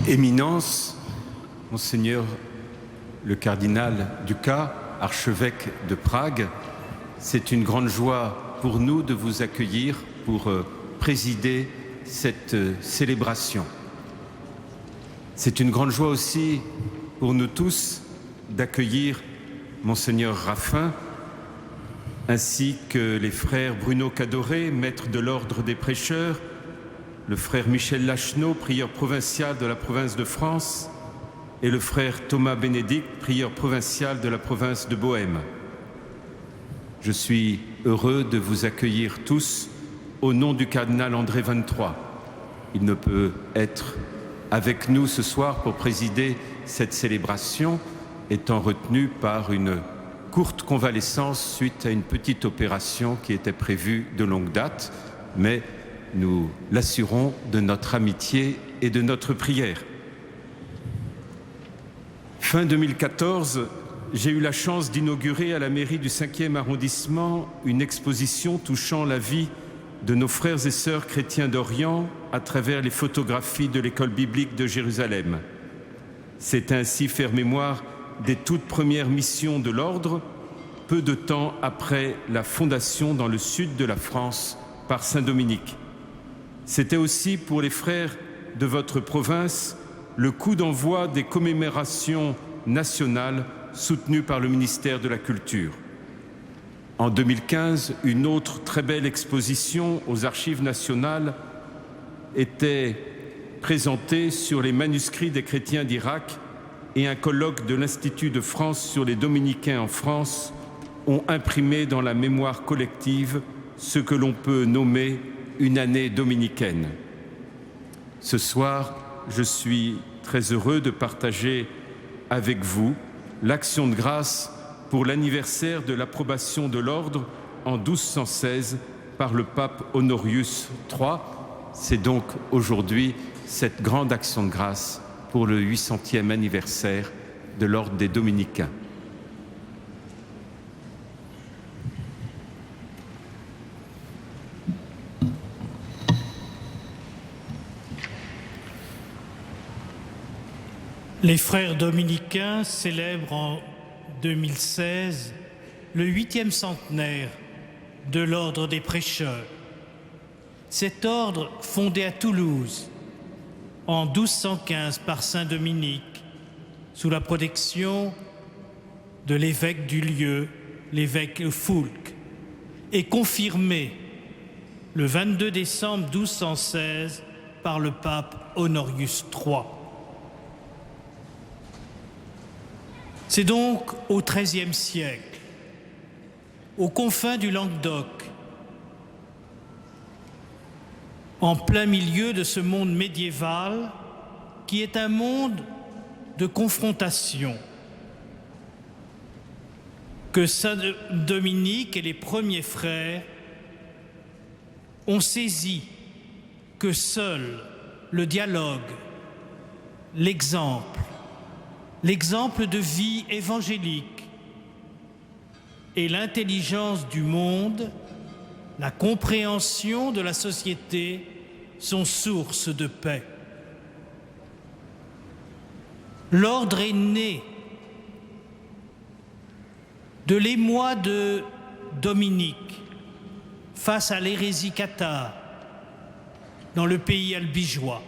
Éminence, Monseigneur le cardinal Duka, archevêque de Prague, c'est une grande joie pour nous de vous accueillir pour présider cette célébration. C'est une grande joie aussi pour nous tous d'accueillir Monseigneur Raffin, ainsi que les frères Bruno Cadoré, maître de l'ordre des prêcheurs, le frère Michel Lachenot, prieur provincial de la province de France, et le frère Thomas Bénédicte, prieur provincial de la province de Bohême. Je suis heureux de vous accueillir tous au nom du cardinal André XXIII. Il ne peut être avec nous ce soir pour présider cette célébration, étant retenu par une courte convalescence suite à une petite opération qui était prévue de longue date, mais nous l'assurons de notre amitié et de notre prière. Fin 2014, j'ai eu la chance d'inaugurer à la mairie du 5e arrondissement une exposition touchant la vie de nos frères et sœurs chrétiens d'Orient à travers les photographies de l'école biblique de Jérusalem. C'est ainsi faire mémoire des toutes premières missions de l'ordre, peu de temps après la fondation dans le sud de la France par Saint Dominique. C'était aussi pour les frères de votre province le coup d'envoi des commémorations nationales soutenues par le ministère de la Culture. En 2015, une autre très belle exposition aux Archives nationales était présentée sur les manuscrits des chrétiens d'Irak et un colloque de l'Institut de France sur les dominicains en France ont imprimé dans la mémoire collective ce que l'on peut nommer une année dominicaine. Ce soir, je suis très heureux de partager avec vous l'action de grâce pour l'anniversaire de l'approbation de l'ordre en 1216 par le pape Honorius III. C'est donc aujourd'hui cette grande action de grâce pour le 800e anniversaire de l'ordre des Dominicains. Les frères dominicains célèbrent en 2016 le 8e centenaire de l'ordre des prêcheurs. Cet ordre, fondé à Toulouse en 1215 par Saint Dominique, sous la protection de l'évêque du lieu, l'évêque Foulques, est confirmé le 22 décembre 1216 par le pape Honorius III. C'est donc au XIIIe siècle, aux confins du Languedoc, en plein milieu de ce monde médiéval qui est un monde de confrontation, que Saint Dominique et les premiers frères ont saisi que seul le dialogue, l'exemple de vie évangélique et l'intelligence du monde, la compréhension de la société sont source de paix. L'ordre est né de l'émoi de Dominique face à l'hérésie cathare dans le pays albigeois.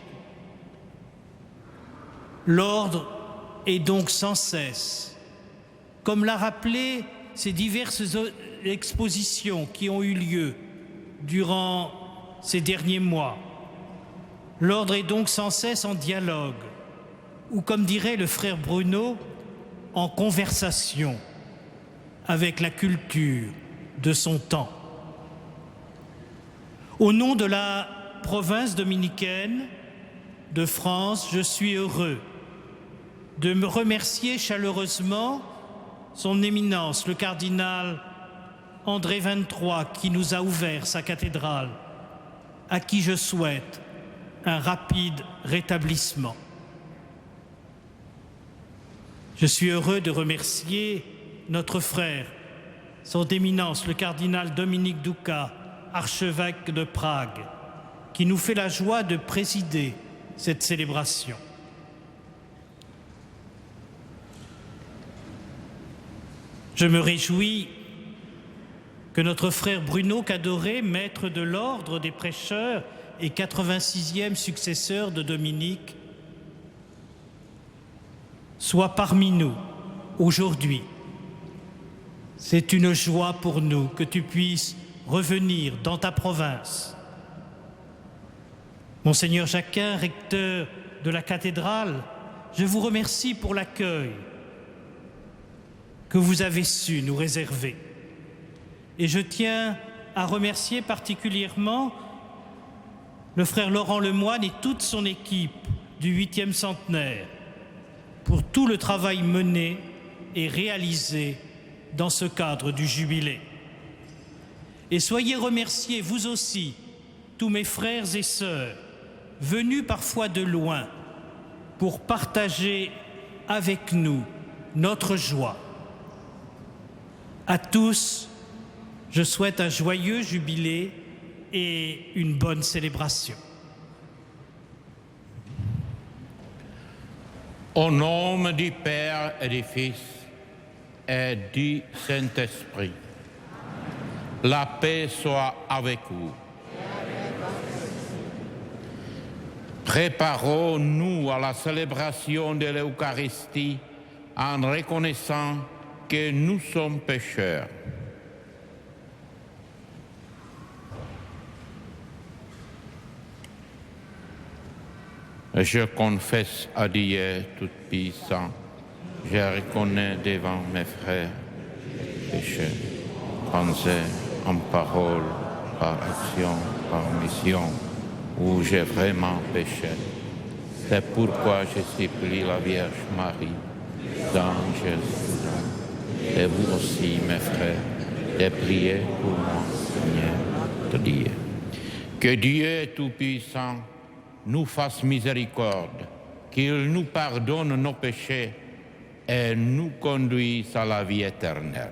L'ordre est donc sans cesse, comme l'a rappelé ces diverses expositions qui ont eu lieu durant ces derniers mois. L'ordre est donc sans cesse en dialogue, ou comme dirait le frère Bruno, en conversation avec la culture de son temps. Au nom de la province dominicaine de France, je suis heureux de me remercier chaleureusement son éminence, le cardinal André XXIII, qui nous a ouvert sa cathédrale, à qui je souhaite un rapide rétablissement. Je suis heureux de remercier notre frère, son éminence, le cardinal Dominique Duka, archevêque de Prague, qui nous fait la joie de présider cette célébration. Je me réjouis que notre frère Bruno Cadoré, maître de l'ordre des prêcheurs et 86e successeur de Dominique, soit parmi nous aujourd'hui. C'est une joie pour nous que tu puisses revenir dans ta province. Monseigneur Jacquin, recteur de la cathédrale, je vous remercie pour l'accueil que vous avez su nous réserver. Et je tiens à remercier particulièrement le frère Laurent Lemoine et toute son équipe du 8e centenaire pour tout le travail mené et réalisé dans ce cadre du jubilé. Et soyez remerciés, vous aussi, tous mes frères et sœurs, venus parfois de loin, pour partager avec nous notre joie. À tous, je souhaite un joyeux jubilé et une bonne célébration. Au nom du Père et du Fils et du Saint-Esprit, la paix soit avec vous. Préparons-nous à la célébration de l'Eucharistie en reconnaissant que nous sommes pécheurs. Je confesse à Dieu Tout-Puissant, je reconnais devant mes frères péchés, pensée, en parole, par action, par mission, où j'ai vraiment péché. C'est pourquoi je supplie la Vierge Marie, dans Jésus, et vous aussi, mes frères, de prier pour moi, Seigneur de Dieu. Que Dieu Tout-Puissant nous fasse miséricorde, qu'il nous pardonne nos péchés et nous conduise à la vie éternelle.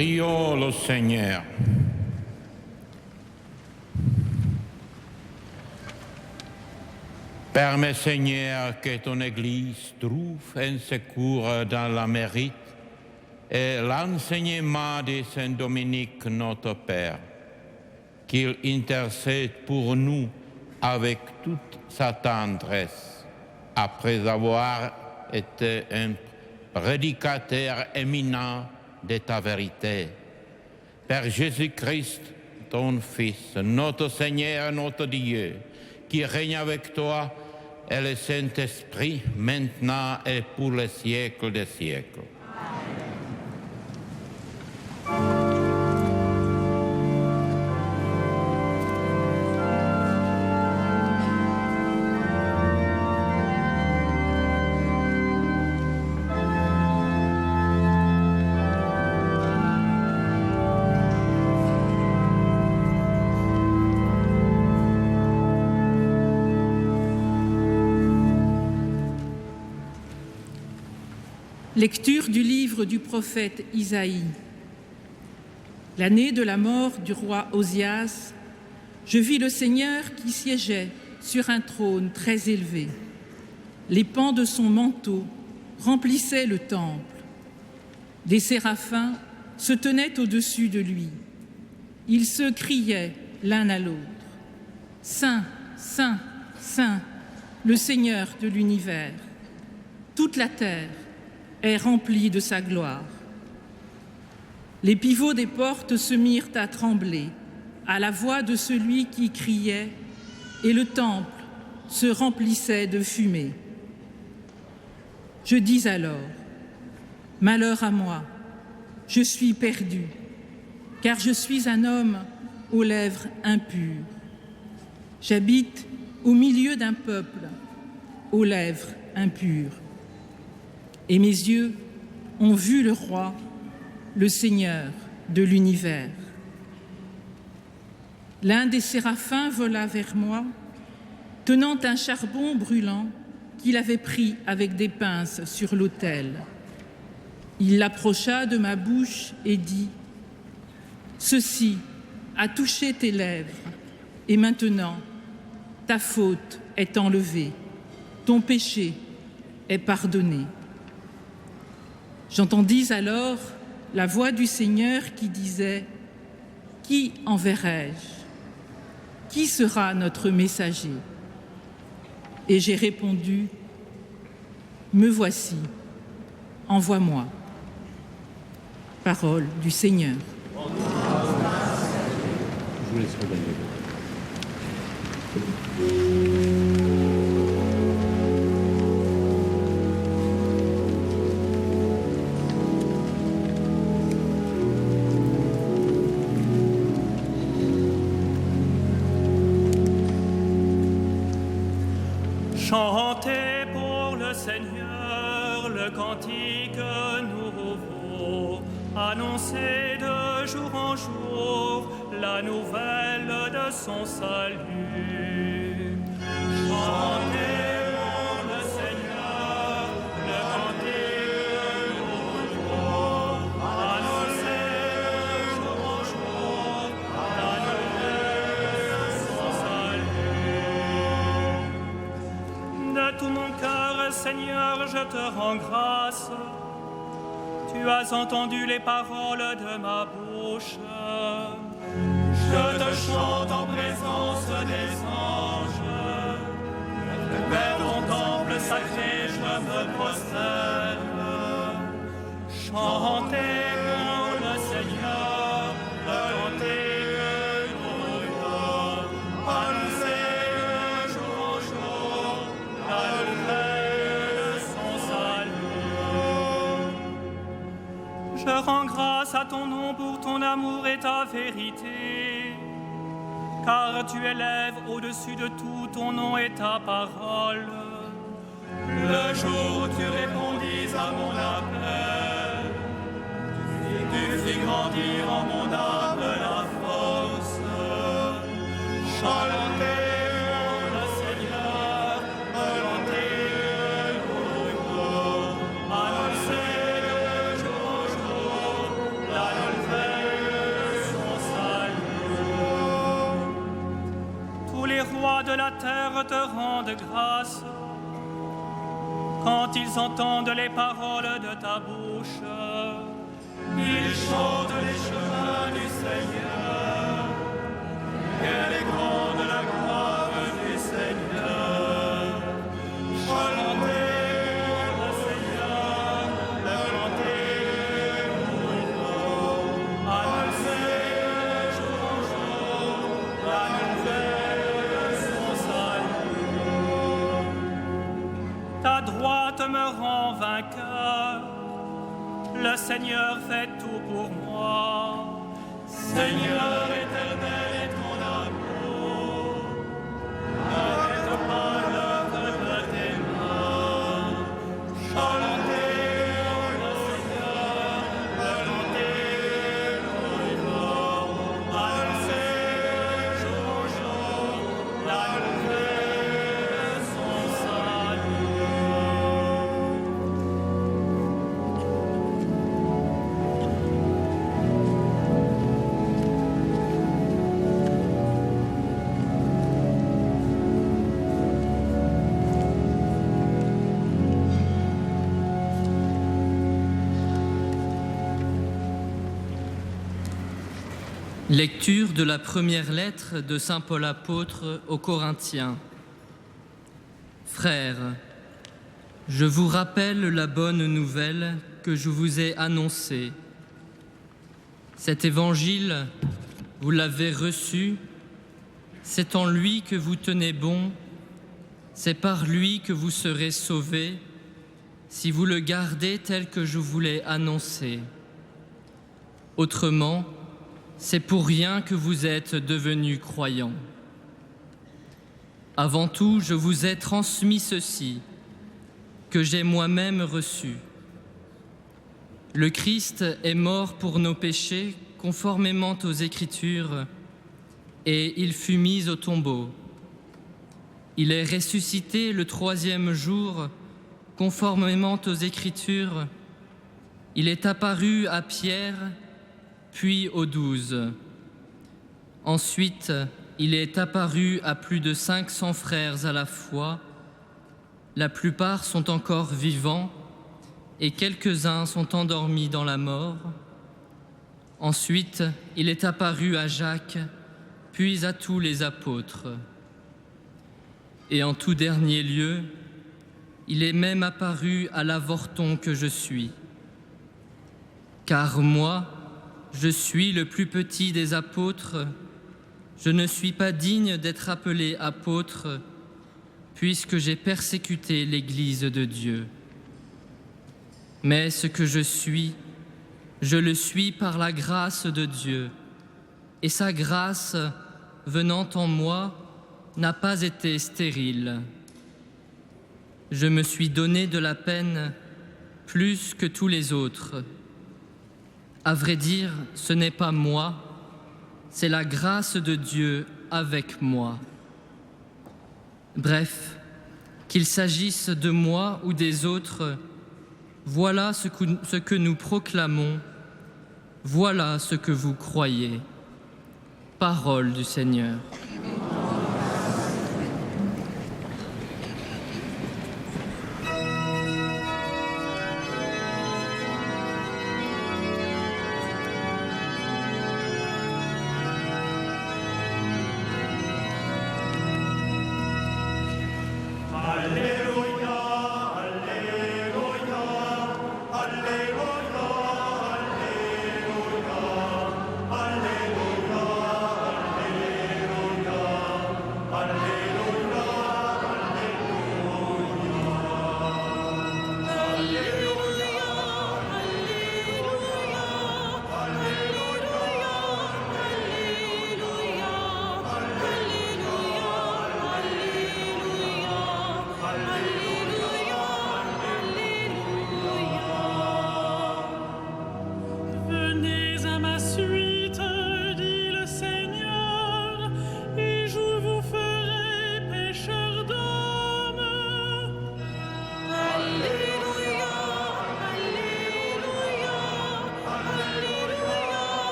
Prions le Seigneur. Permets, Seigneur, que ton Église trouve un secours dans la mérite et l'enseignement de Saint Dominique, notre Père, qu'il intercède pour nous avec toute sa tendresse, après avoir été un prédicateur éminent de ta vérité. Père Jésus-Christ, ton Fils, notre Seigneur, notre Dieu, qui règne avec toi et le Saint-Esprit, maintenant et pour les siècles des siècles. Lecture du livre du prophète Isaïe. L'année de la mort du roi Osias, je vis le Seigneur qui siégeait sur un trône très élevé. Les pans de son manteau remplissaient le temple. Des séraphins se tenaient au-dessus de lui. Ils se criaient l'un à l'autre. « Saint, Saint, Saint, le Seigneur de l'univers. Toute la terre est remplie de sa gloire. » Les pivots des portes se mirent à trembler à la voix de celui qui criait, et le temple se remplissait de fumée. Je dis alors, « Malheur à moi, je suis perdu, car je suis un homme aux lèvres impures. J'habite au milieu d'un peuple aux lèvres impures. Et mes yeux ont vu le roi, le Seigneur de l'univers. » L'un des séraphins vola vers moi, tenant un charbon brûlant qu'il avait pris avec des pinces sur l'autel. Il l'approcha de ma bouche et dit, « Ceci a touché tes lèvres, et maintenant ta faute est enlevée, ton péché est pardonné. » J'entendis alors la voix du Seigneur qui disait, « Qui enverrai-je? Qui sera notre messager ?» Et j'ai répondu, « Me voici, envoie-moi. » Parole du Seigneur. Je vous laisse regarder. Chantez pour le Seigneur le cantique nouveau, annoncez de jour en jour la nouvelle de son salut. Chantez pour le Seigneur le cantique nouveau, annoncez de jour en jour la nouvelle de son salut. De tout mon cœur, Seigneur, je te rends grâce. Tu as entendu les paroles de ma bouche. Je te chante en présence des anges. Vers ton temple sacré, je me prosterne. Chantez pour le Seigneur, chantez nouveau, annoncez de jour en jour la nouvelle de son salut. Je rends grâce à ton nom pour ton amour et ta vérité, car tu élèves au-dessus de tout ton nom et ta parole. Le jour où tu répondis à mon appel, tu fis grandir en mon âme la force. Chantez pour le Seigneur, chantez nouveau, annoncez de jour en jour la nouvelle rois de la terre te rendent grâce quand ils entendent les paroles de ta bouche. Ils chantent les chemins du Seigneur. Quelle est grande la gloire du Seigneur. Chantez au Seigneur, chantez pour annoncez jour en jour la nouvelle son salut. Ta droite me rend vainqueur. Le Seigneur fait tout pour moi. Seigneur éternel est ton amour. N'arrête pas l'œuvre de tes mains. Chantez au Seigneur, chantez au annoncez jour en jour la nouvelle son salut. Lecture de la première lettre de saint Paul apôtre aux Corinthiens. Frères, je vous rappelle la bonne nouvelle que je vous ai annoncée. Cet évangile, vous l'avez reçu, c'est en lui que vous tenez bon, c'est par lui que vous serez sauvés, si vous le gardez tel que je vous l'ai annoncé. Autrement, c'est pour rien que vous êtes devenus croyants. Avant tout, je vous ai transmis ceci, que j'ai moi-même reçu. Le Christ est mort pour nos péchés, conformément aux Écritures, et il fut mis au tombeau. Il est ressuscité le 3e jour, conformément aux Écritures. Il est apparu à Pierre, puis aux 12. Ensuite, il est apparu à plus de 500 frères à la fois. La plupart sont encore vivants et quelques-uns sont endormis dans la mort. Ensuite, il est apparu à Jacques, puis à tous les apôtres. Et en tout dernier lieu, il est même apparu à l'avorton que je suis. Car moi, je suis le plus petit des apôtres. Je ne suis pas digne d'être appelé apôtre, puisque j'ai persécuté l'Église de Dieu. Mais ce que je suis, je le suis par la grâce de Dieu, et sa grâce, venant en moi, n'a pas été stérile. Je me suis donné de la peine plus que tous les autres. À vrai dire, ce n'est pas moi, c'est la grâce de Dieu avec moi. Bref, qu'il s'agisse de moi ou des autres, voilà ce que nous proclamons, voilà ce que vous croyez. Parole du Seigneur.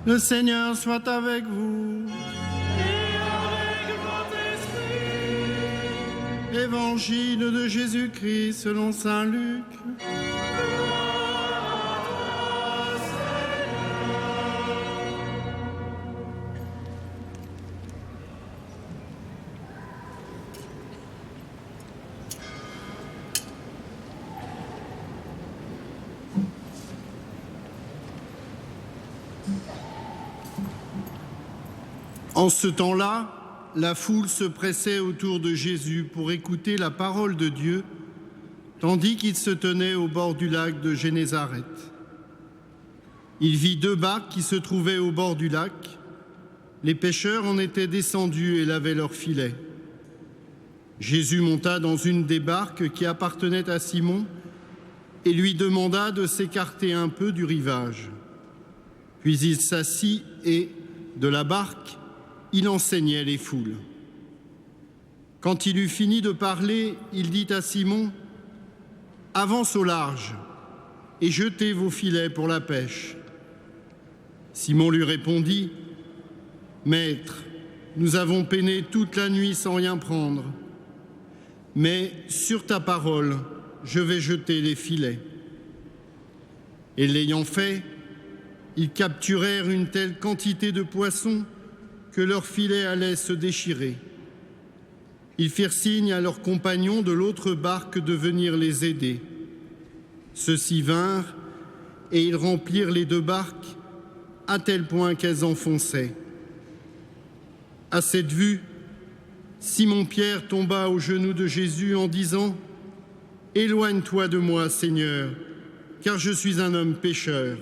Le Seigneur soit avec vous. Et avec votre esprit. Évangile de Jésus-Christ selon saint Luc. En ce temps-là, la foule se pressait autour de Jésus pour écouter la parole de Dieu, tandis qu'il se tenait au bord du lac de Génézareth. Il vit 2 barques qui se trouvaient au bord du lac. Les pêcheurs en étaient descendus et lavaient leurs filets. Jésus monta dans une des barques qui appartenait à Simon et lui demanda de s'écarter un peu du rivage. Puis il s'assit et, de la barque, il enseignait les foules. Quand il eut fini de parler, il dit à Simon : « Avance au large et jetez vos filets pour la pêche. » Simon lui répondit : « Maître, nous avons peiné toute la nuit sans rien prendre. Mais sur ta parole, je vais jeter les filets. » Et l'ayant fait, ils capturèrent une telle quantité de poissons que leurs filets allaient se déchirer. Ils firent signe à leurs compagnons de l'autre barque de venir les aider. Ceux-ci vinrent et ils remplirent les 2 barques à tel point qu'elles enfonçaient. À cette vue, Simon-Pierre tomba aux genoux de Jésus en disant : « Éloigne-toi de moi, Seigneur, car je suis un homme pécheur. »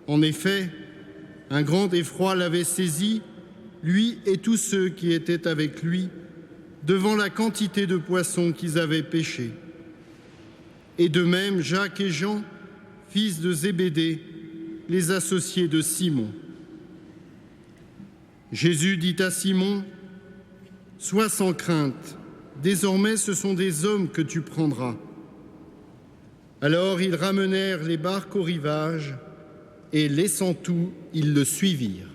En effet, un grand effroi l'avait saisi, lui et tous ceux qui étaient avec lui, devant la quantité de poissons qu'ils avaient pêchés. Et de même, Jacques et Jean, fils de Zébédée, les associés de Simon. Jésus dit à Simon : « Sois sans crainte, désormais ce sont des hommes que tu prendras. » Alors ils ramenèrent les barques au rivage et, laissant tout, ils le suivirent.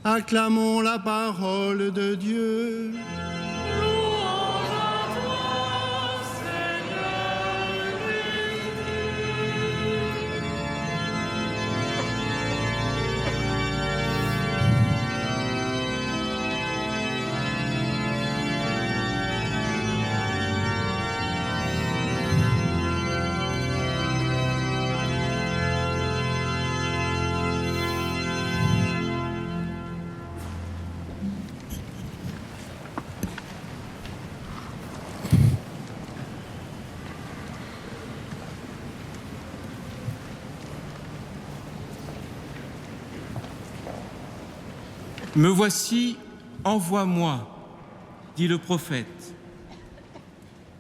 Acclamons la parole de Dieu. Louange à toi, Seigneur Me voici, envoie-moi, dit le prophète.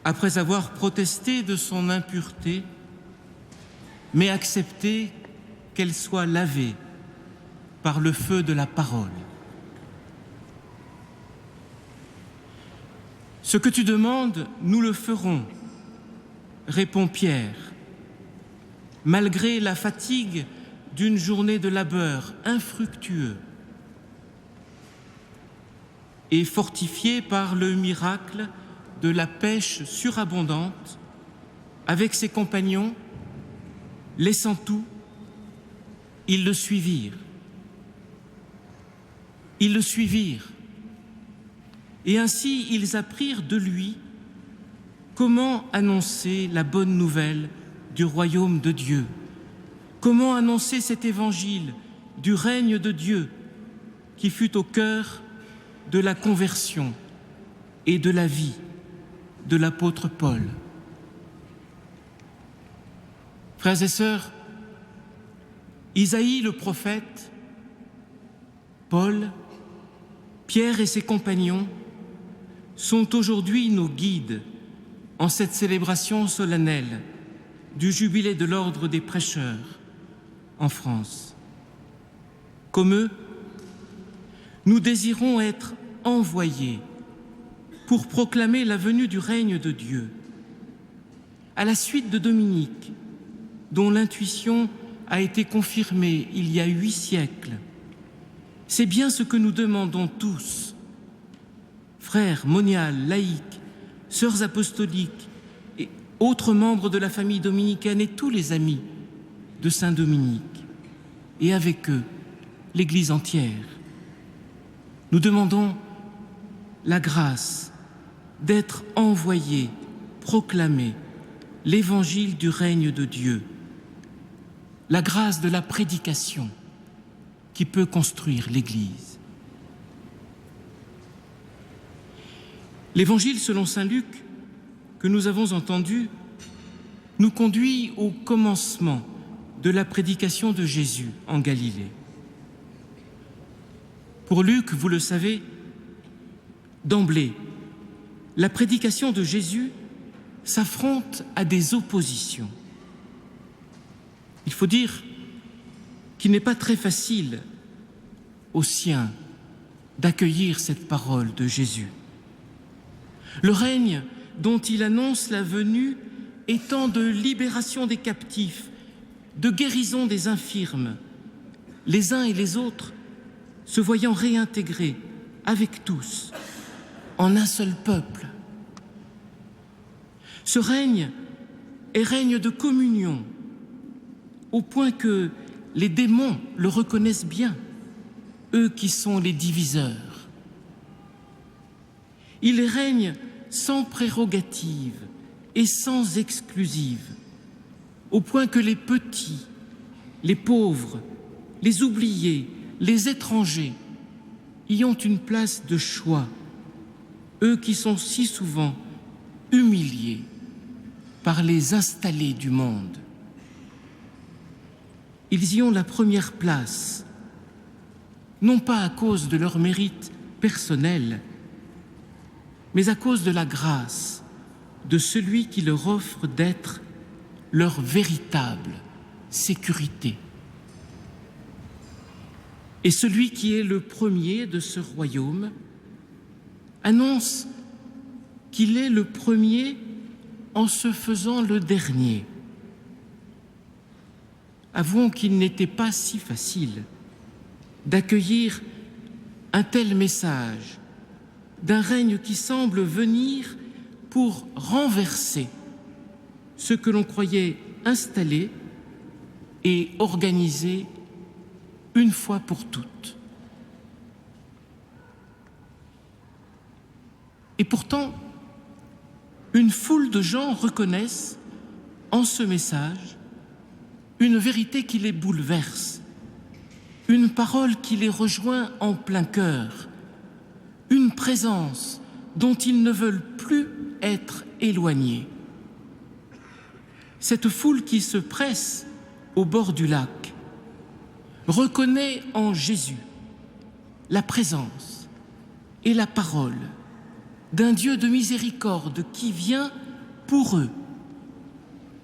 Après avoir protesté de son impureté, mais accepté qu'elle soit lavée par le feu de la parole. Ce que tu demandes, nous le ferons, répond Pierre, malgré la fatigue d'une journée de labeur infructueux. Et fortifié par le miracle de la pêche surabondante, avec ses compagnons, laissant tout, ils le suivirent. Ils le suivirent. Et ainsi ils apprirent de lui comment annoncer la bonne nouvelle du royaume de Dieu, comment annoncer cet évangile du règne de Dieu qui fut au cœur de la conversion et de la vie de l'apôtre Paul. Frères et sœurs, Isaïe le prophète, Paul, Pierre et ses compagnons sont aujourd'hui nos guides en cette célébration solennelle du jubilé de l'ordre des prêcheurs en France. Comme eux, nous désirons être envoyés pour proclamer la venue du règne de Dieu. À la suite de Dominique, dont l'intuition a été confirmé il y a 8 siècles. C'est bien ce que nous demandons tous, frères moniales, laïcs, sœurs apostoliques et autres membres de la famille dominicaine et tous les amis de Saint Dominique, et avec eux, l'Église entière. Nous demandons la grâce d'être envoyés, proclamer l'évangile du règne de Dieu, la grâce de la prédication qui peut construire l'Église. L'évangile selon saint Luc que nous avons entendu nous conduit au commencement de la prédication de Jésus en Galilée. Pour Luc, vous le savez, d'emblée, la prédication de Jésus s'affronte à des oppositions. Il faut dire qu'il n'est pas très facile aux siens d'accueillir cette parole de Jésus. Le règne dont il annonce la venue étant de libération des captifs, de guérison des infirmes, les uns et les autres se voyant réintégrés avec tous en un seul peuple. Ce règne est règne de communion, au point que les démons le reconnaissent bien, eux qui sont les diviseurs. Il règne sans prérogative et sans exclusive, au point que les petits, les pauvres, les oubliés, les étrangers y ont une place de choix, eux qui sont si souvent humiliés par les installés du monde. Ils y ont la première place, non pas à cause de leur mérite personnel, mais à cause de la grâce de celui qui leur offre d'être leur véritable sécurité. Et celui qui est le premier de ce royaume annonce qu'il est le premier en se faisant le dernier. Avouons qu'il n'était pas si facile d'accueillir un tel message d'un règne qui semble venir pour renverser ce que l'on croyait installé et organisé une fois pour toutes. Et pourtant, une foule de gens reconnaissent en ce message une vérité qui les bouleverse, une parole qui les rejoint en plein cœur, une présence dont ils ne veulent plus être éloignés. Cette foule qui se presse au bord du lac reconnaît en Jésus la présence et la parole d'un Dieu de miséricorde qui vient pour eux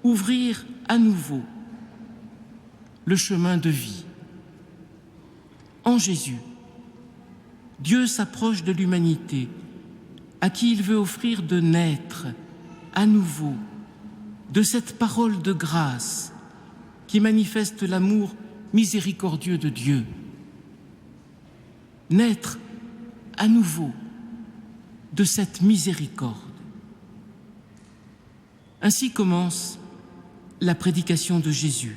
ouvrir à nouveau le chemin de vie. En Jésus, Dieu s'approche de l'humanité à qui il veut offrir de naître à nouveau de cette parole de grâce qui manifeste l'amour miséricordieux de Dieu. Naître à nouveau de cette miséricorde. Ainsi commence la prédication de Jésus.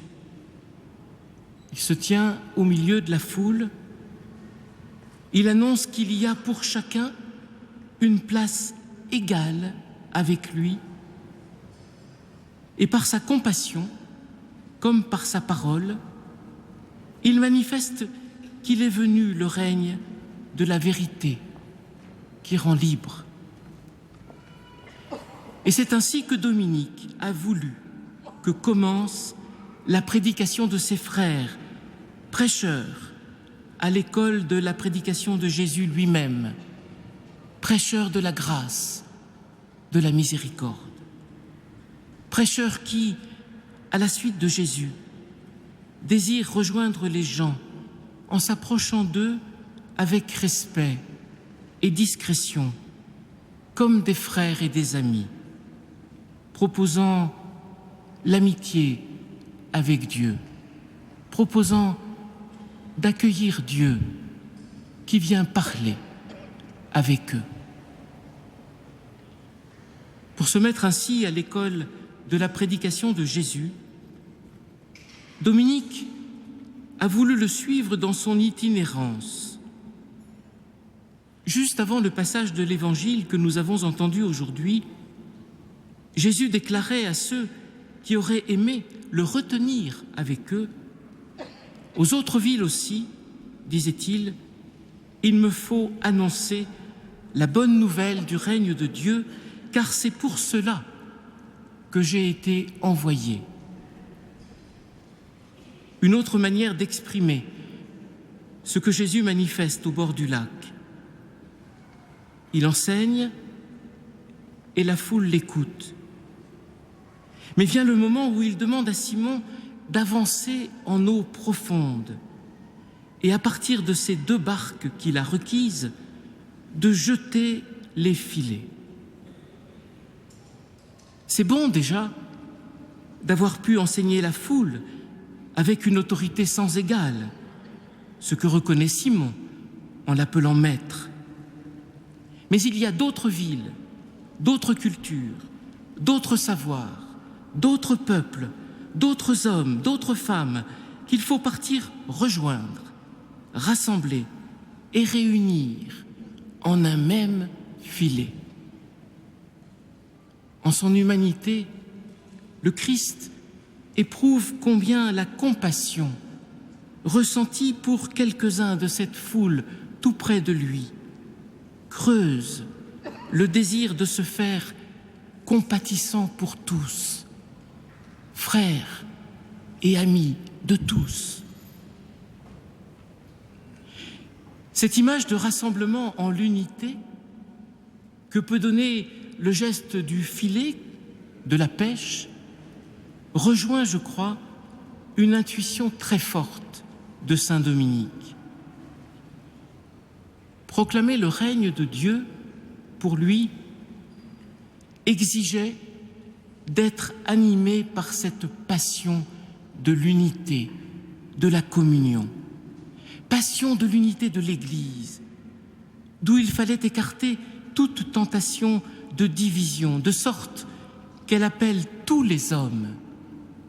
Il se tient au milieu de la foule. Il annonce qu'il y a pour chacun une place égale avec lui. Et par sa compassion, comme par sa parole, il manifeste qu'il est venu le règne de la vérité qui rend libre. Et c'est ainsi que Dominique a voulu que commence la prédication de ses frères, prêcheurs à l'école de la prédication de Jésus lui-même, prêcheurs de la grâce, de la miséricorde. Prêcheurs qui, à la suite de Jésus, désirent rejoindre les gens en s'approchant d'eux avec respect et discrétion, comme des frères et des amis, proposant l'amitié avec Dieu proposant d'accueillir Dieu qui vient parler avec eux. Pour se mettre ainsi à l'école de la prédication de Jésus, Dominique a voulu le suivre dans son itinérance. Juste avant le passage de l'Évangile que nous avons entendu aujourd'hui, Jésus déclarait à ceux qui auraient aimé le retenir avec eux: « Aux autres villes aussi, disait-il, il me faut annoncer la bonne nouvelle du règne de Dieu, car c'est pour cela que j'ai été envoyé. » Une autre manière d'exprimer ce que Jésus manifeste au bord du lac. Il enseigne et la foule l'écoute. Mais vient le moment où il demande à Simon d'avancer en eau profonde et à partir de ces 2 barques qu'il a requises, de jeter les filets. C'est bon déjà d'avoir pu enseigner la foule avec une autorité sans égale, ce que reconnaît Simon en l'appelant maître. Mais il y a d'autres villes, d'autres cultures, d'autres savoirs, d'autres peuples, d'autres hommes, d'autres femmes qu'il faut partir rejoindre, rassembler et réunir en un même filet. En son humanité, le Christ éprouve combien la compassion ressentie pour quelques-uns de cette foule tout près de lui creuse le désir de se faire compatissant pour tous, frères et amis de tous. Cette image de rassemblement en l'unité que peut donner le geste du filet, de la pêche, rejoint, je crois, une intuition très forte de saint Dominique. Proclamer le règne de Dieu, pour lui, exigeait d'être animé par cette passion de l'unité, de la communion, passion de l'unité de l'Église, d'où il fallait écarter toute tentation de division, de sorte qu'elle appelle tous les hommes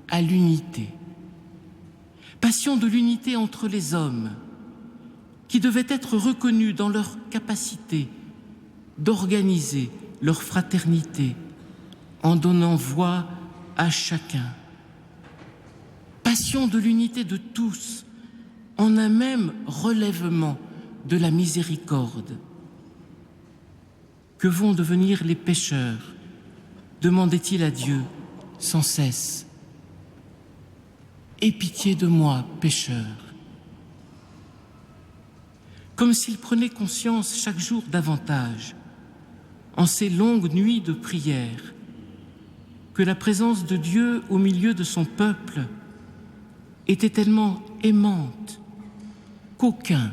à l'unité. Passion de l'unité entre les hommes, qui devaient être reconnus dans leur capacité d'organiser leur fraternité en donnant voix à chacun. Passion de l'unité de tous, en un même relèvement de la miséricorde. Que vont devenir les pécheurs ? Demandait-il à Dieu sans cesse. Aie pitié de moi, pécheur. Comme s'il prenait conscience chaque jour davantage, en ces longues nuits de prière, que la présence de Dieu au milieu de son peuple était tellement aimante qu'aucun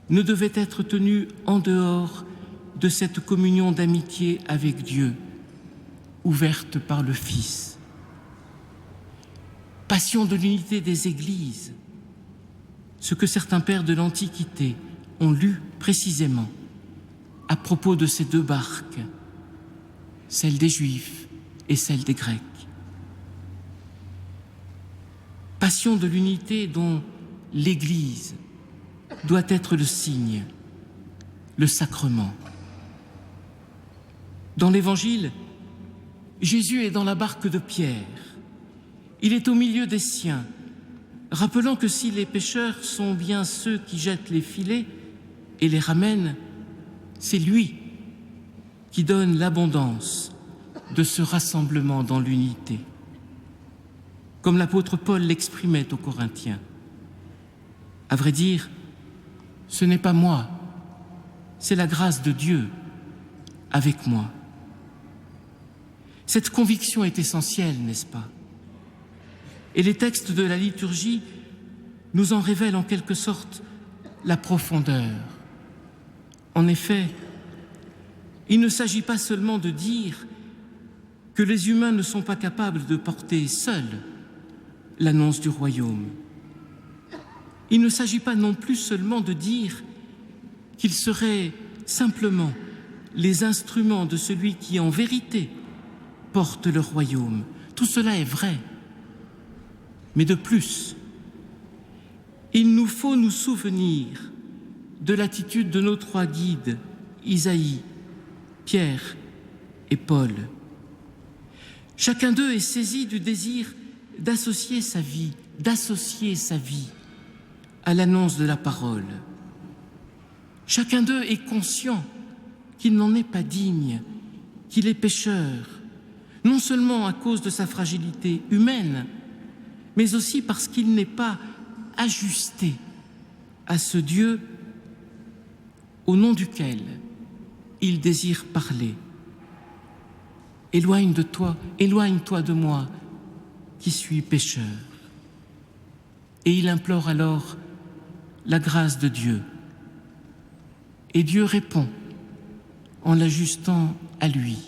ne devait être tenu en dehors de cette communion d'amitié avec Dieu, ouverte par le Fils. Passion de l'unité des Églises, ce que certains pères de l'Antiquité ont lu précisément à propos de ces 2 barques, celle des Juifs et celle des Grecs. Passion de l'unité dont l'Église doit être le signe, le sacrement. Dans l'Évangile, Jésus est dans la barque de Pierre. Il est au milieu des siens, rappelant que si les pécheurs sont bien ceux qui jettent les filets et les ramènent, c'est lui qui donne l'abondance de ce rassemblement dans l'unité. Comme l'apôtre Paul l'exprimait aux Corinthiens. À vrai dire, ce n'est pas moi, c'est la grâce de Dieu avec moi. Cette conviction est essentielle, n'est-ce pas? Et les textes de la liturgie nous en révèlent en quelque sorte la profondeur. En effet, il ne s'agit pas seulement de dire que les humains ne sont pas capables de porter seuls l'annonce du royaume, il ne s'agit pas non plus seulement de dire qu'ils seraient simplement les instruments de celui qui, en vérité, porte le royaume. Tout cela est vrai. Mais de plus, il nous faut nous souvenir de l'attitude de nos trois guides, Isaïe, Pierre et Paul. Chacun d'eux est saisi du désir d'associer sa vie à l'annonce de la parole. Chacun d'eux est conscient qu'il n'en est pas digne, qu'il est pécheur, non seulement à cause de sa fragilité humaine, mais aussi parce qu'il n'est pas ajusté à ce Dieu au nom duquel il désire parler. Éloigne-toi de moi, qui suis pécheur. Et il implore alors la grâce de Dieu. Et Dieu répond en l'ajustant à lui.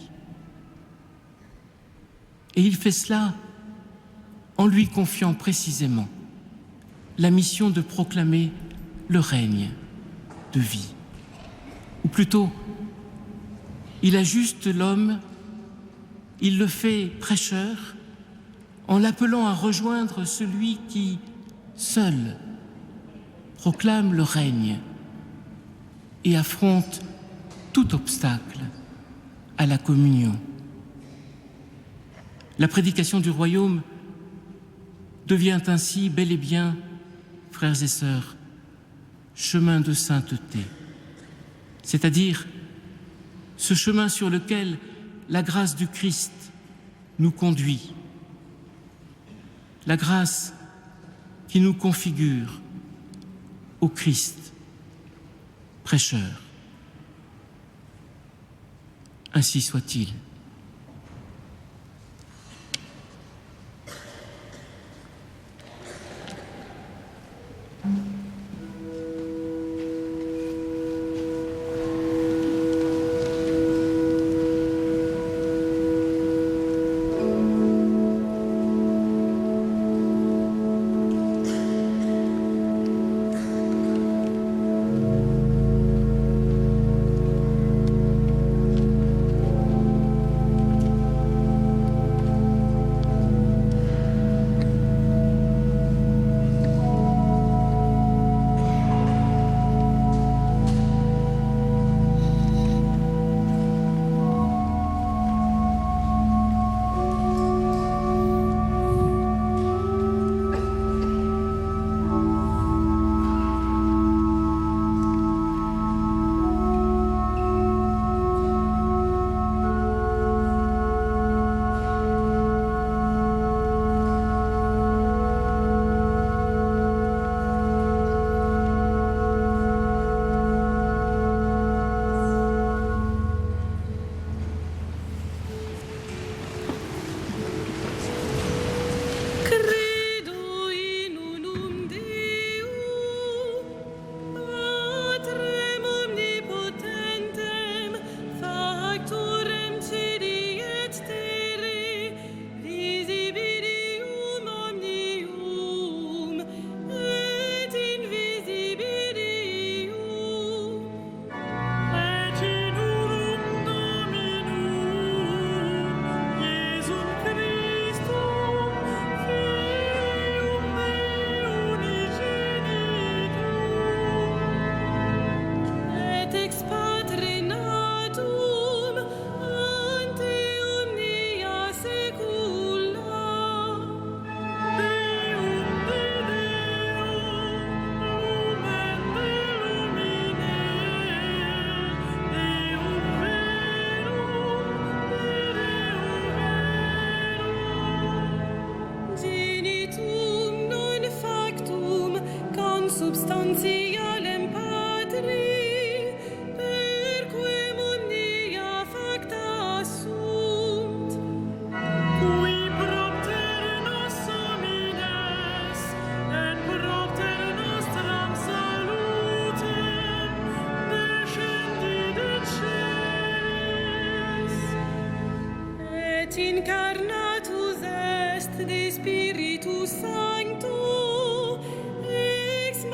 Et il fait cela en lui confiant précisément la mission de proclamer le règne de vie. Ou plutôt, il ajuste l'homme, il le fait prêcheur, en l'appelant à rejoindre celui qui, seul, proclame le règne et affronte tout obstacle à la communion. La prédication du royaume devient ainsi bel et bien, frères et sœurs, chemin de sainteté, c'est-à-dire ce chemin sur lequel la grâce du Christ nous conduit, la grâce qui nous configure au Christ, prêcheur. Ainsi soit-il. Incarnatus est de Spiritus Sancto, ex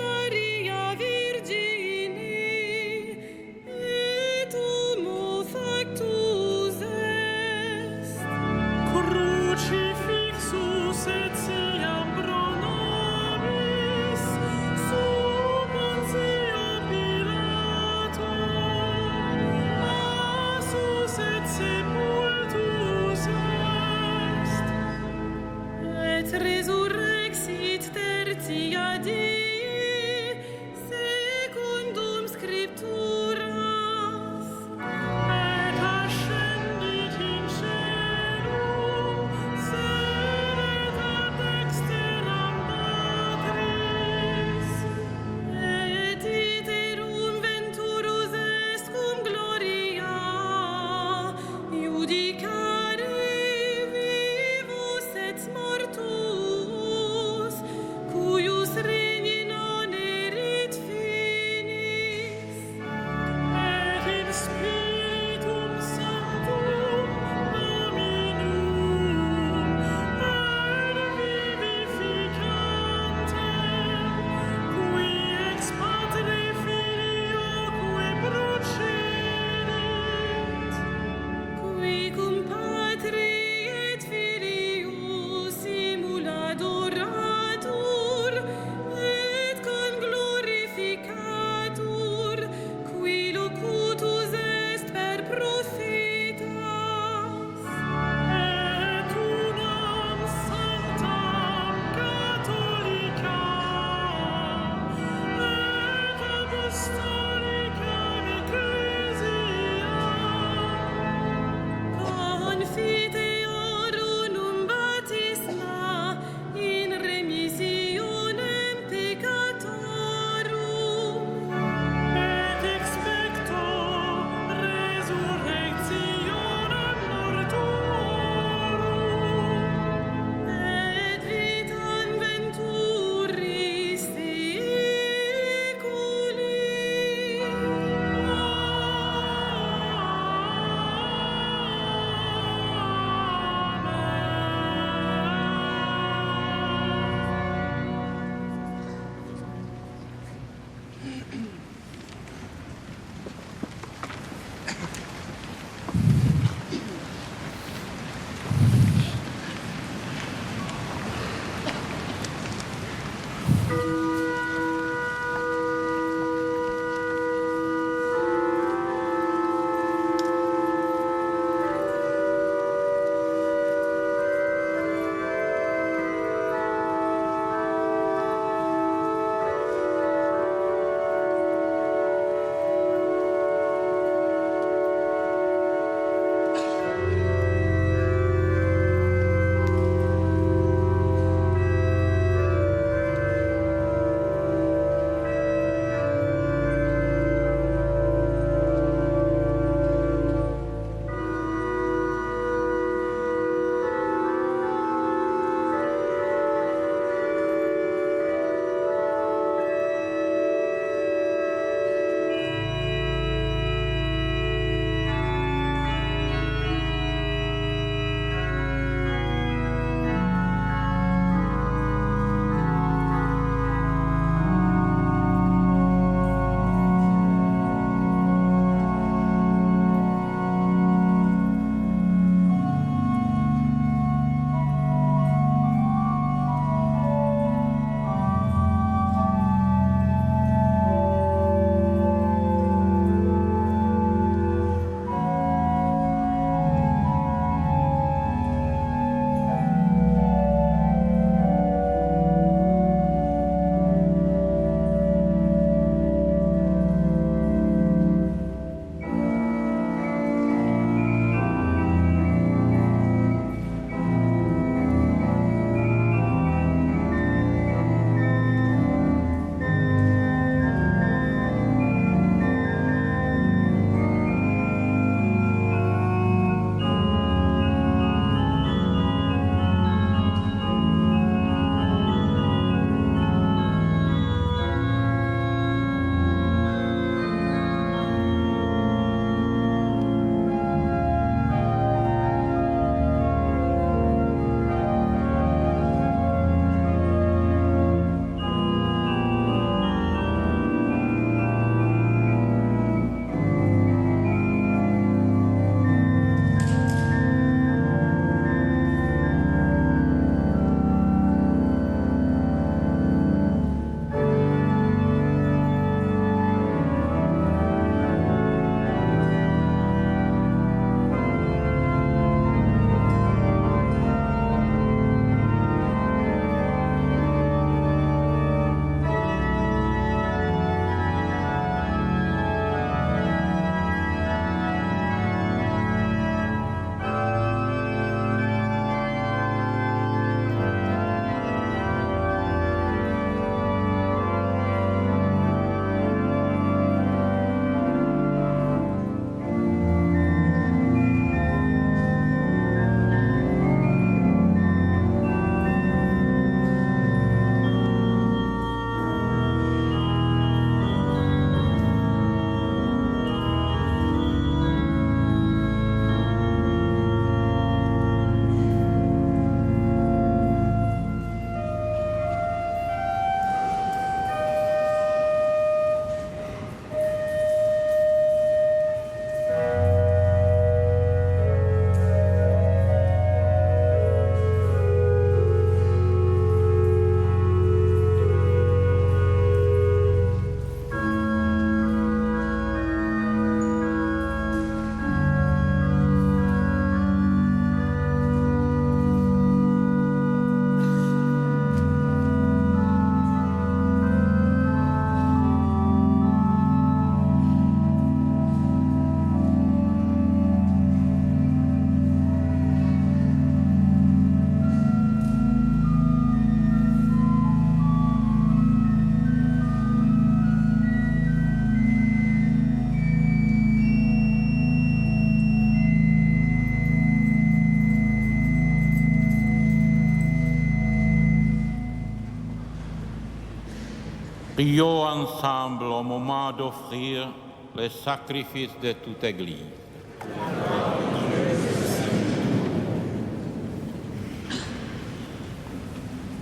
Prions ensemble au moment d'offrir le sacrifice de toute Église.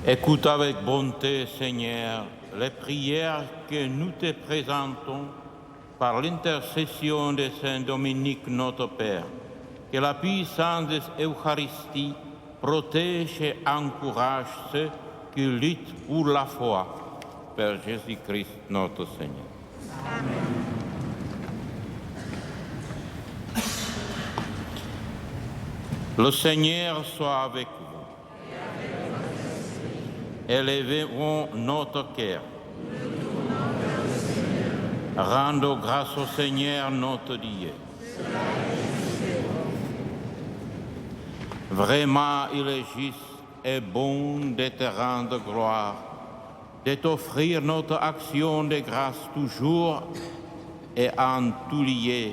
Écoute avec bonté, Seigneur, les prières que nous te présentons par l'intercession de Saint Dominique, notre Père. Que la puissance de l'Eucharistie protège et encourage ceux qui luttent pour la foi. Père Jésus-Christ, notre Seigneur. Amen. Le Seigneur soit avec vous. Élevons notre cœur. Rendons grâce au Seigneur notre Dieu. Vraiment, il est juste et bon de te rendre gloire, de t'offrir notre action de grâce toujours et en tout lieu.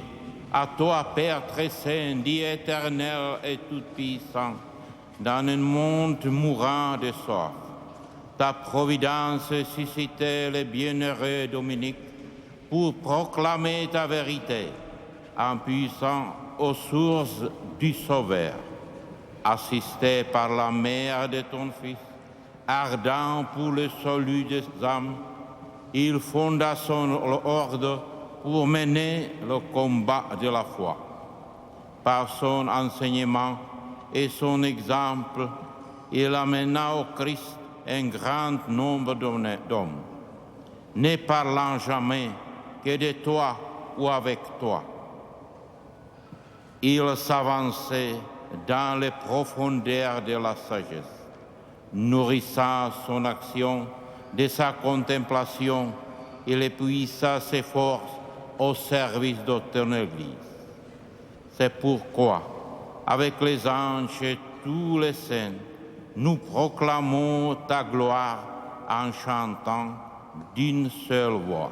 À toi, Père très saint, Dieu éternel et tout-puissant, dans un monde mourant de soif. Ta providence suscitait le bienheureux Dominique pour proclamer ta vérité, en puissant aux sources du Sauveur. Assisté par la mère de ton Fils, ardent pour le salut des âmes, il fonda son ordre pour mener le combat de la foi. Par son enseignement et son exemple, il amena au Christ un grand nombre d'hommes, ne parlant jamais que de toi ou avec toi. Il s'avançait dans les profondeurs de la sagesse, nourrissant son action de sa contemplation, il épuisa ses forces au service de ton Église. C'est pourquoi, avec les anges et tous les saints, nous proclamons ta gloire en chantant d'une seule voix.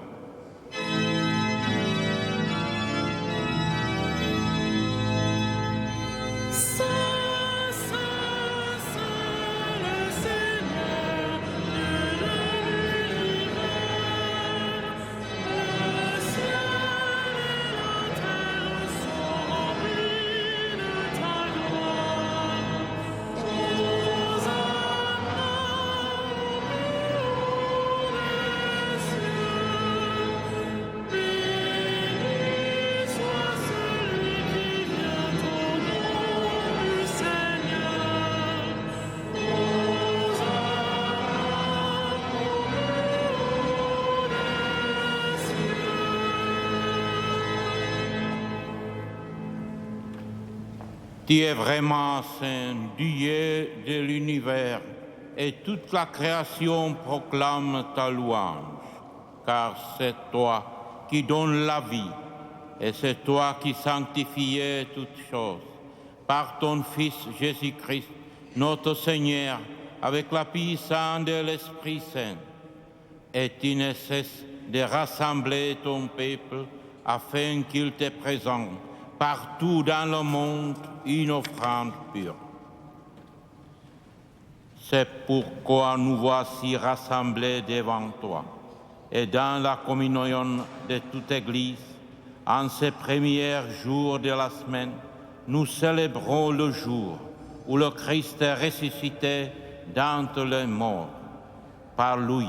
Tu es vraiment saint, Dieu de l'univers, et toute la création proclame ta louange, car c'est toi qui donnes la vie, et c'est toi qui sanctifies toutes choses. Par ton Fils Jésus-Christ, notre Seigneur, avec la puissance de l'Esprit Saint, et tu ne cesses de rassembler ton peuple afin qu'il te présente partout dans le monde une offrande pure. C'est pourquoi nous voici rassemblés devant toi et dans la communion de toute Église, en ces premiers jours de la semaine, nous célébrons le jour où le Christ est ressuscité d'entre les morts. Par lui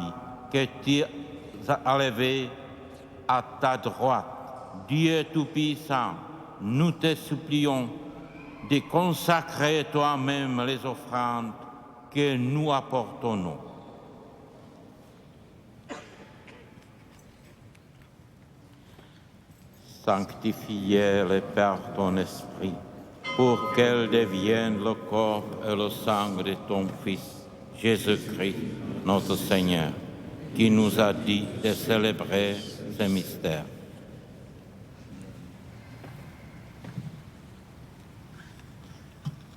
que tu as élevé à ta droite, Dieu Tout-Puissant, nous te supplions de consacrer toi-même les offrandes que nous apportons. Sanctifie-les par ton esprit, pour qu'elles deviennent le corps et le sang de ton Fils, Jésus-Christ, notre Seigneur, qui nous a dit de célébrer ces mystères.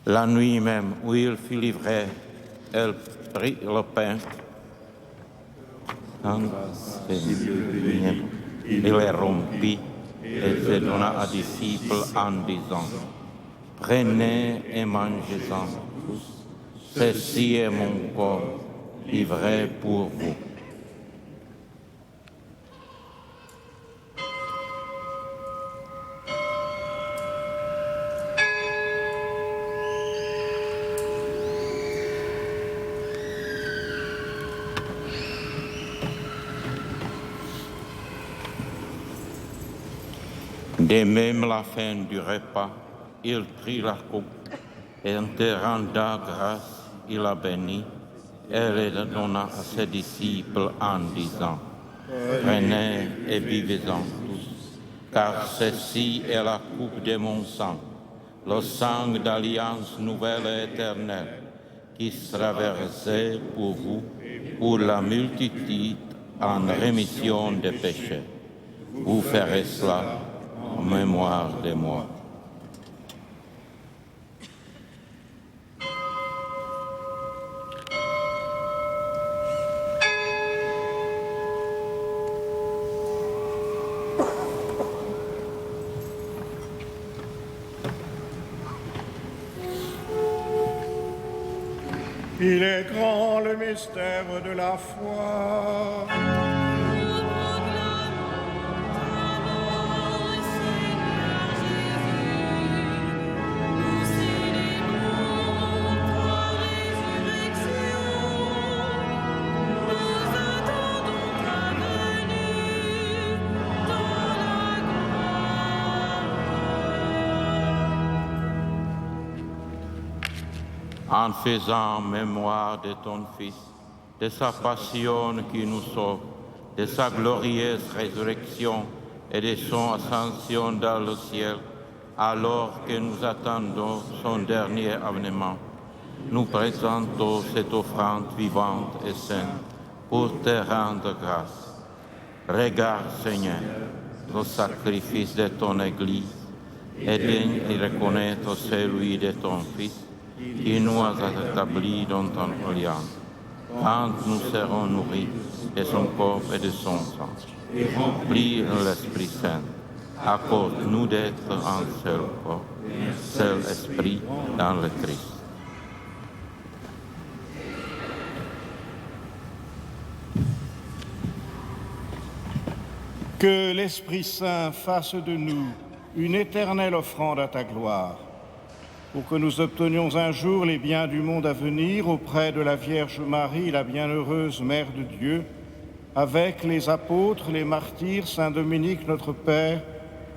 La nuit même où il fut livré, elle prit le pain. Il le rompit et se donna à disciples en disant: Prenez et mangez-en tous. Ceci est mon corps livré pour vous. Dès même la fin du repas, il prit la coupe et en te rendant grâce, il la bénit et la donna à ses disciples en disant: Prenez et buvez-en tous, car ceci est la coupe de mon sang, le sang d'alliance nouvelle et éternelle, qui sera versé pour vous, pour la multitude, en rémission des péchés. Vous ferez cela en mémoire de moi. Il est grand le mystère de la foi. En faisant mémoire de ton Fils, de sa passion qui nous sauve, de sa glorieuse résurrection et de son ascension dans le ciel, alors que nous attendons son dernier avènement, nous présentons cette offrande vivante et sainte pour te rendre grâce. Regarde, Seigneur, le sacrifice de ton Église et daigne y reconnaître celui de ton Fils, qui nous a établis dans ton alliance, quand nous serons nourris de son corps et de son sang. Remplis l'Esprit Saint, accorde-nous d'être un seul corps, seul esprit dans le Christ. Que l'Esprit Saint fasse de nous une éternelle offrande à ta gloire, pour que nous obtenions un jour les biens du monde à venir auprès de la Vierge Marie, la bienheureuse Mère de Dieu, avec les apôtres, les martyrs, Saint Dominique notre Père,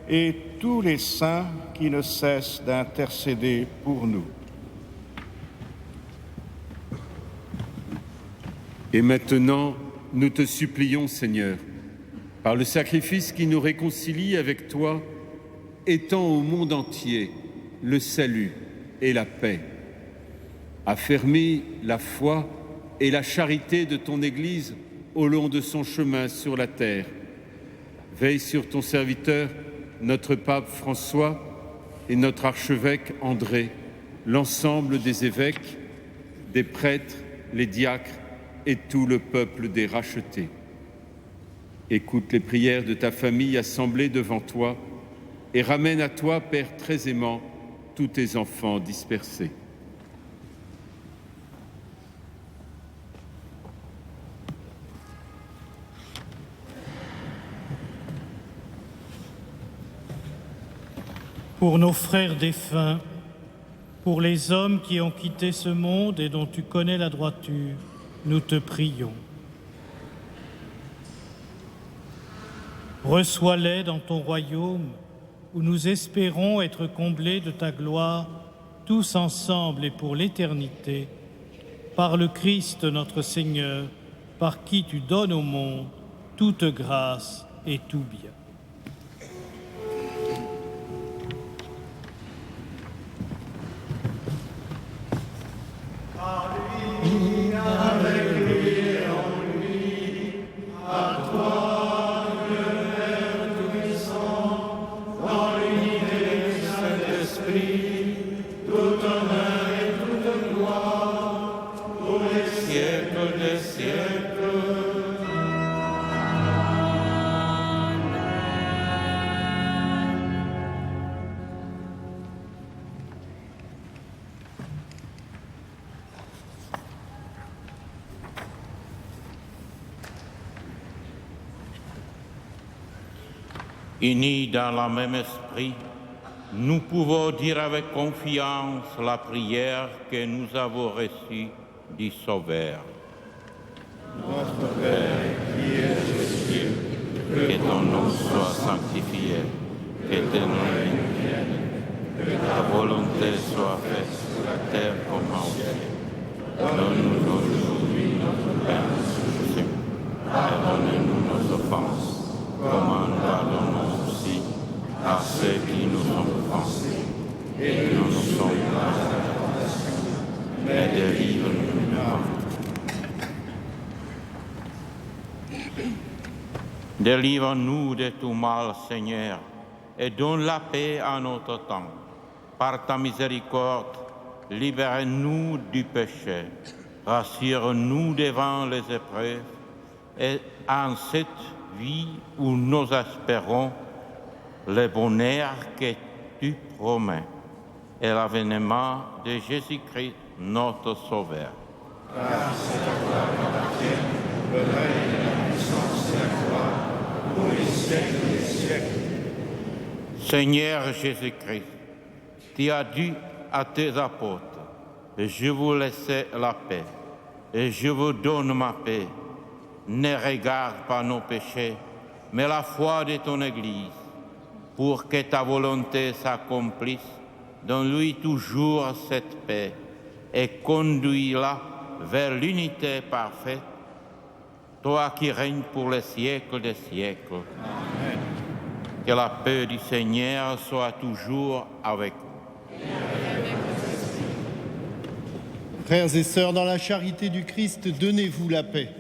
et tous les saints qui ne cessent d'intercéder pour nous. Et maintenant, nous te supplions, Seigneur, par le sacrifice qui nous réconcilie avec toi, étends au monde entier le salut et la paix. Affermis la foi et la charité de ton Église au long de son chemin sur la terre. Veille sur ton serviteur, notre pape François et notre archevêque André, l'ensemble des évêques, des prêtres, les diacres et tout le peuple des rachetés. Écoute les prières de ta famille assemblée devant toi et ramène à toi, Père très aimant, tous tes enfants dispersés. Pour nos frères défunts, pour les hommes qui ont quitté ce monde et dont tu connais la droiture, nous te prions. Reçois-les dans ton royaume, où nous espérons être comblés de ta gloire, tous ensemble et pour l'éternité, par le Christ notre Seigneur, par qui tu donnes au monde toute grâce et tout bien. Unis dans le même esprit, nous pouvons dire avec confiance la prière que nous avons reçue du Sauveur. Notre Père qui es aux cieux, que ton nom soit sanctifié, que tes noms viennent, que ta volonté soit faite sur la terre comme au ciel. Donne-nous aujourd'hui notre pain quotidien. Pardonne-nous nos offenses, comme nous pardonnons aussi à ceux qui nous ont offensés. Et ne nous sommes pas à la tentation, mais délivre-nous du mal. Délivre-nous de tout mal, Seigneur, et donne la paix à notre temps. Par ta miséricorde, libère-nous du péché, rassure-nous devant les épreuves, et en cette vie où nous espérons le bonheur que tu promets et l'avènement de Jésus-Christ, notre Sauveur. Car c'est à toi qu'appartient le règne, la puissance et la gloire pour les siècles des siècles. Seigneur Jésus-Christ, tu as dit à tes apôtres, je vous laisse la paix et je vous donne ma paix. Ne regarde pas nos péchés, mais la foi de ton Église, pour que ta volonté s'accomplisse. Donne-lui toujours cette paix et conduis-la vers l'unité parfaite, toi qui règnes pour les siècles des siècles. Amen. Que la paix du Seigneur soit toujours avec vous. Frères et sœurs, dans la charité du Christ, donnez-vous la paix.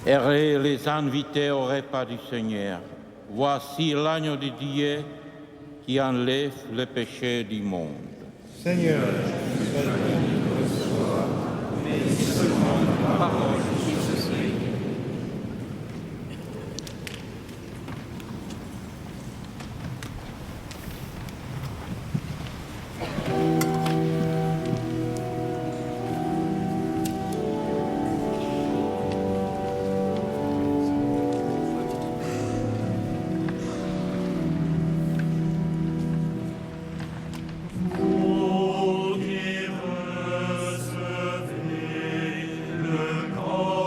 Errez les invités au repas du Seigneur. Voici l'agneau de Dieu qui enlève le péché du monde. Seigneur, mais seulement la parole qui se fait. Vous qui recevez le corps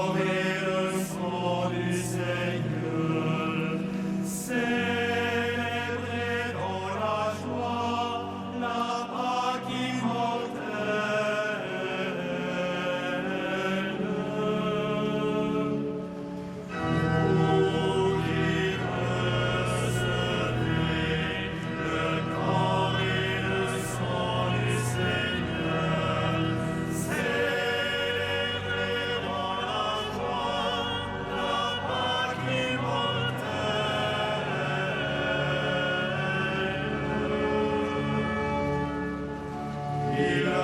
Célèbre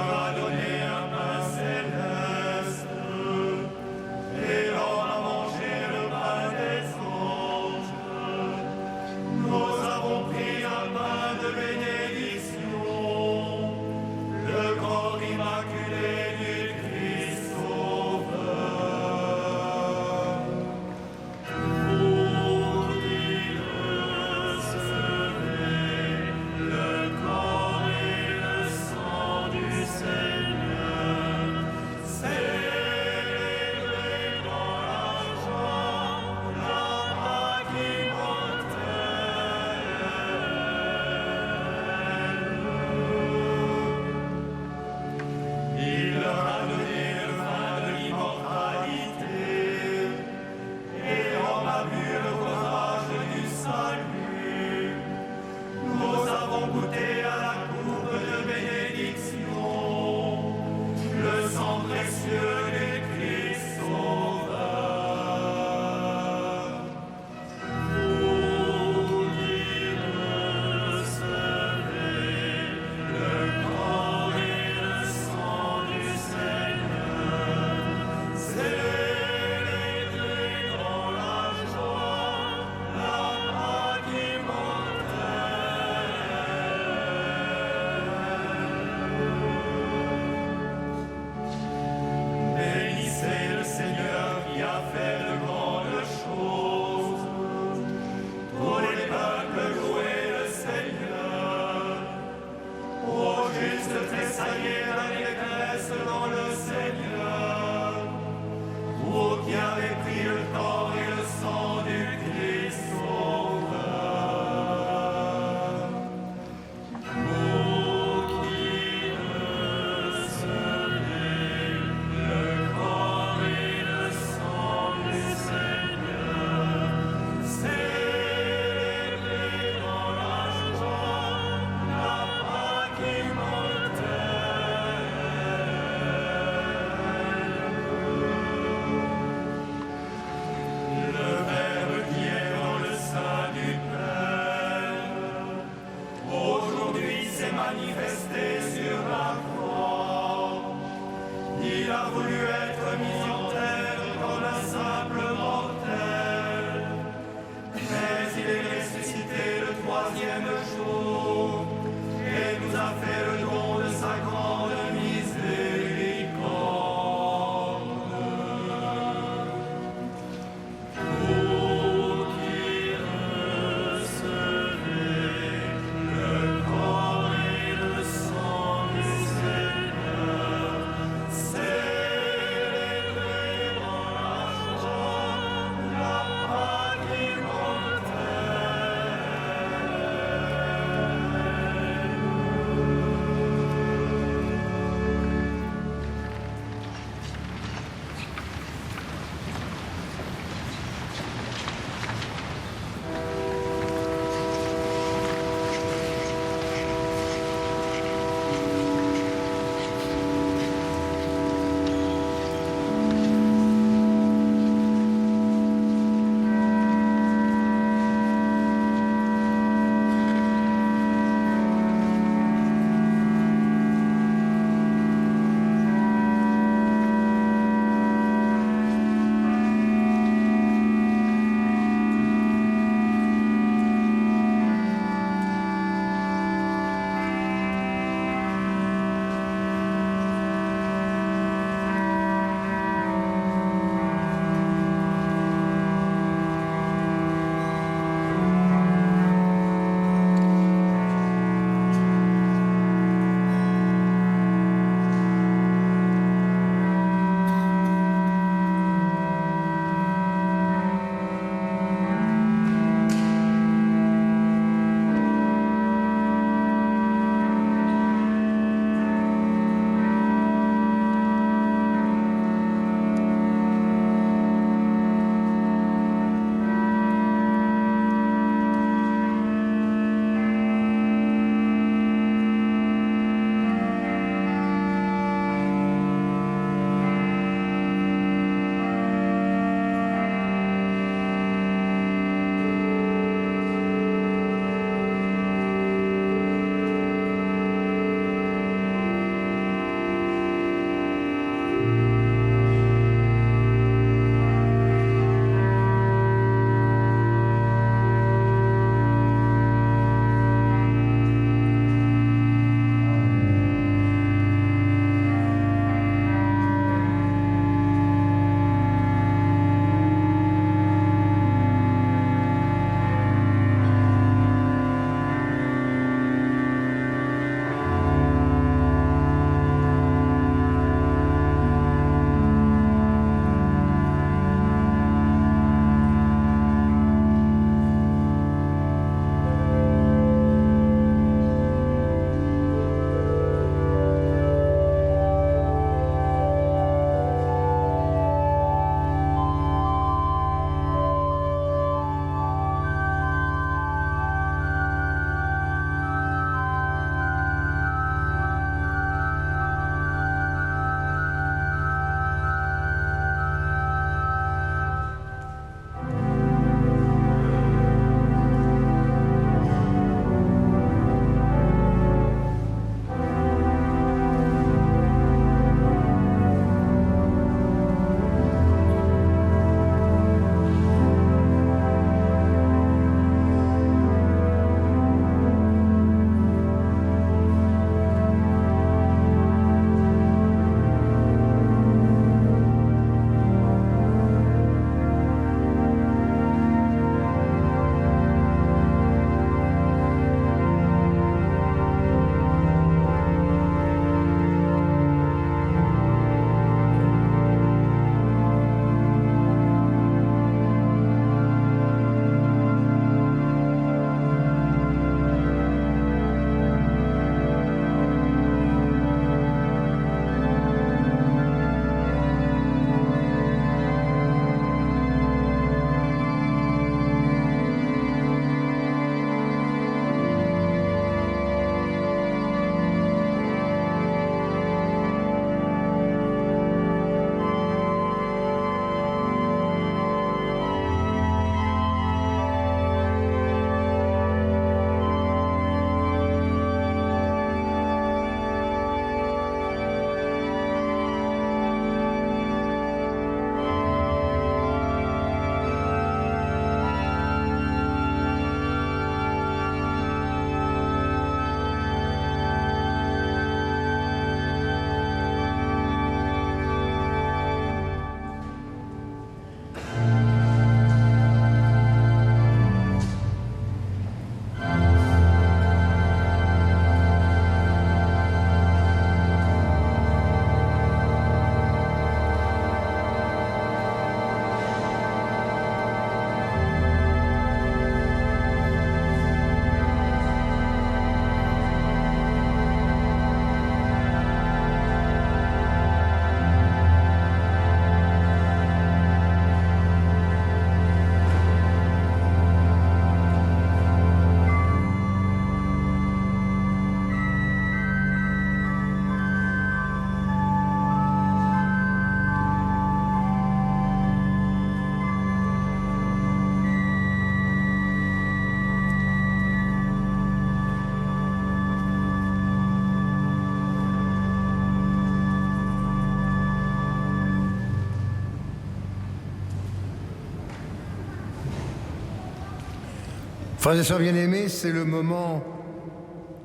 Frères et sœurs bien-aimés, c'est le moment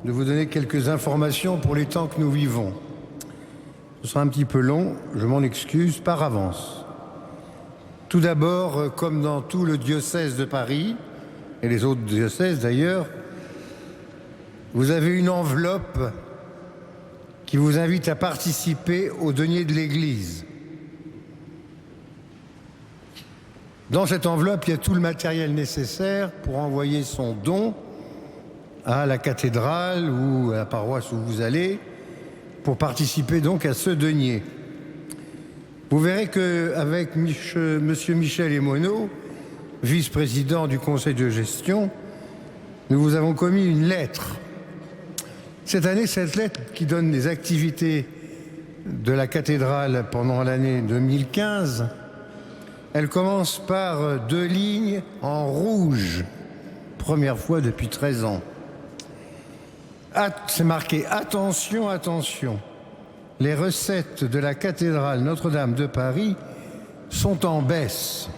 de vous donner quelques informations pour les temps que nous vivons. Ce sera un petit peu long, je m'en excuse par avance. Tout d'abord, comme dans tout le diocèse de Paris, et les autres diocèses d'ailleurs, vous avez une enveloppe qui vous invite à participer au denier de l'Église. Dans cette enveloppe, il y a tout le matériel nécessaire pour envoyer son don à la cathédrale ou à la paroisse où vous allez, pour participer donc à ce denier. Vous verrez qu'avec M. Michel Emoneau, vice-président du conseil de gestion, nous vous avons commis une lettre. Cette année, cette lettre qui donne les activités de la cathédrale pendant l'année 2015, elle commence par 2 lignes en rouge, première fois depuis 13 ans. C'est marqué « Attention, attention, les recettes de la cathédrale Notre-Dame de Paris sont en baisse ».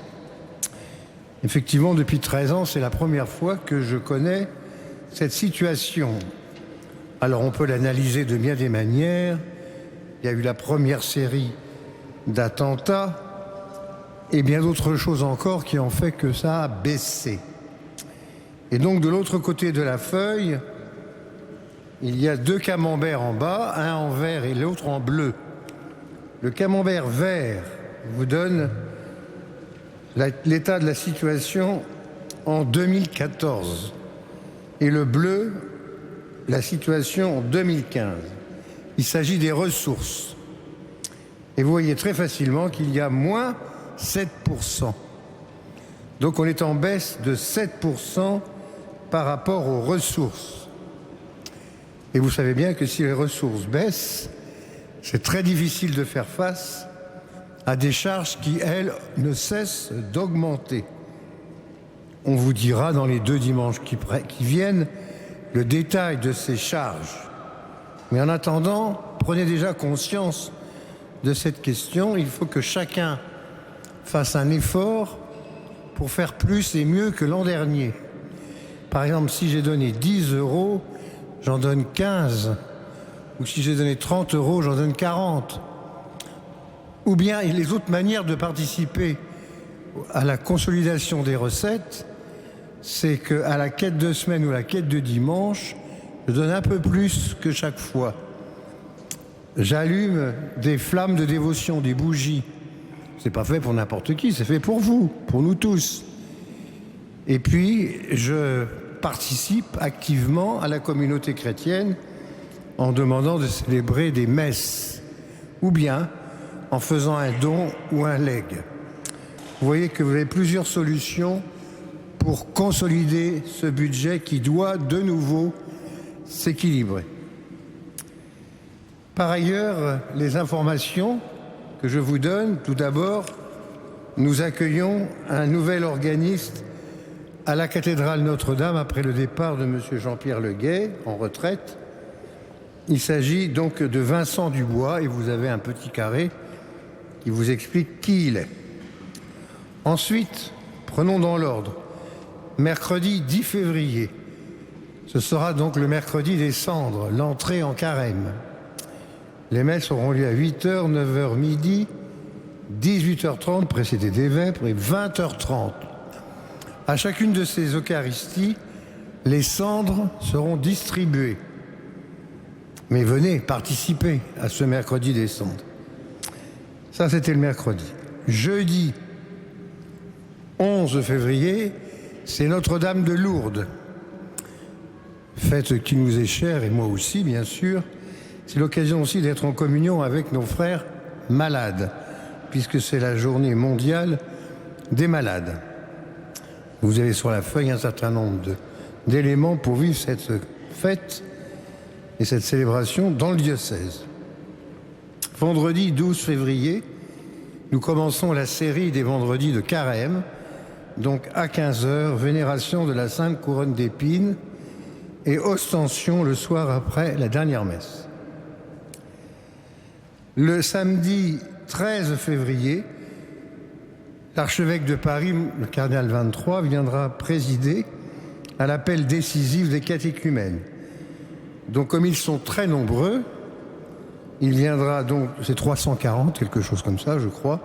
Effectivement, depuis 13 ans, c'est la première fois que je connais cette situation. Alors on peut l'analyser de bien des manières. Il y a eu la première série d'attentats et bien d'autres choses encore qui ont fait que ça a baissé. Et donc de l'autre côté de la feuille, il y a 2 camemberts en bas, un en vert et l'autre en bleu. Le camembert vert vous donne l'état de la situation en 2014 et le bleu, la situation en 2015. Il s'agit des ressources. Et vous voyez très facilement qu'il y a moins 7%. Donc on est en baisse de 7% par rapport aux ressources. Et vous savez bien que si les ressources baissent, c'est très difficile de faire face à des charges qui, elles, ne cessent d'augmenter. On vous dira dans les 2 dimanches qui viennent le détail de ces charges. Mais en attendant, prenez déjà conscience de cette question. Il faut que chacun fasse un effort pour faire plus et mieux que l'an dernier. Par exemple, si j'ai donné 10 €, j'en donne 15. Ou si j'ai donné 30 €, j'en donne 40. Ou bien les autres manières de participer à la consolidation des recettes, c'est qu'à la quête de semaine ou la quête de dimanche, je donne un peu plus que chaque fois. J'allume des flammes de dévotion, des bougies. C'est pas fait pour n'importe qui, c'est fait pour vous, pour nous tous. Et puis, je participe activement à la communauté chrétienne en demandant de célébrer des messes, ou bien en faisant un don ou un legs. Vous voyez que vous avez plusieurs solutions pour consolider ce budget qui doit de nouveau s'équilibrer. Par ailleurs, les informations que je vous donne, tout d'abord, nous accueillons un nouvel organiste à la cathédrale Notre-Dame après le départ de M. Jean-Pierre Leguet en retraite. Il s'agit donc de Vincent Dubois et vous avez un petit carré qui vous explique qui il est. Ensuite, prenons dans l'ordre. Mercredi 10 février, ce sera donc le mercredi des cendres, l'entrée en carême. Les messes auront lieu à 8h, 9h midi, 18h30, précédé des vêpres, et 20h30. À chacune de ces Eucharisties, les cendres seront distribuées. Mais venez participer à ce mercredi des cendres. Ça, c'était le mercredi. Jeudi 11 février, c'est Notre-Dame de Lourdes. Fête qui nous est chère, et moi aussi, bien sûr. C'est l'occasion aussi d'être en communion avec nos frères malades, puisque c'est la journée mondiale des malades. Vous avez sur la feuille un certain nombre d'éléments pour vivre cette fête et cette célébration dans le diocèse. Vendredi 12 février, nous commençons la série des vendredis de carême, donc à 15h, vénération de la Sainte Couronne d'Épines et ostension le soir après la dernière messe. Le samedi 13 février, l'archevêque de Paris, le cardinal 23, viendra présider à l'appel décisif des catéchumènes. Donc comme ils sont très nombreux, il viendra donc, c'est 340, quelque chose comme ça je crois,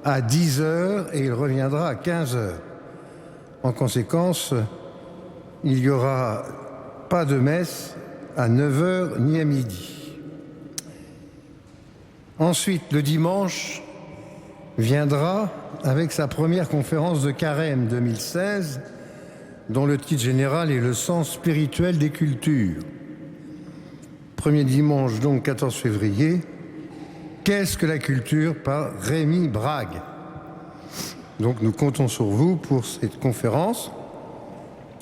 à 10 heures et il reviendra à 15 heures. En conséquence, il n'y aura pas de messe à 9 heures ni à midi. Ensuite, le dimanche viendra avec sa première conférence de carême 2016, dont le titre général est le sens spirituel des cultures. Premier dimanche, donc 14 février, qu'est-ce que la culture par Rémi Brague. Donc nous comptons sur vous pour cette conférence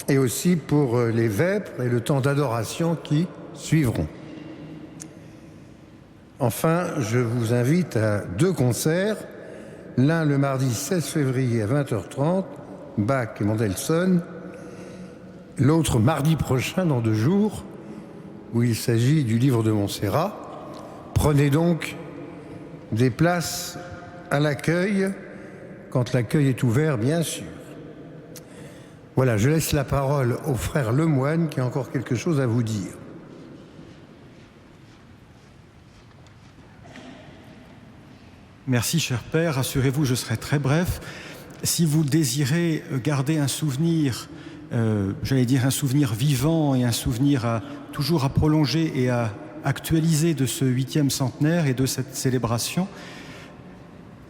et aussi pour les vêpres et le temps d'adoration qui suivront. Enfin, je vous invite à 2 concerts, l'un le mardi 16 février à 20h30, Bach et Mendelssohn, l'autre mardi prochain, dans 2 jours, où il s'agit du livre de Montserrat. Prenez donc des places à l'accueil, quand l'accueil est ouvert, bien sûr. Voilà, je laisse la parole au frère Lemoine qui a encore quelque chose à vous dire. Merci, cher Père. Rassurez-vous, je serai très bref. Si vous désirez garder un souvenir, j'allais dire un souvenir vivant et un souvenir toujours à prolonger et à actualiser de ce 8e centenaire et de cette célébration,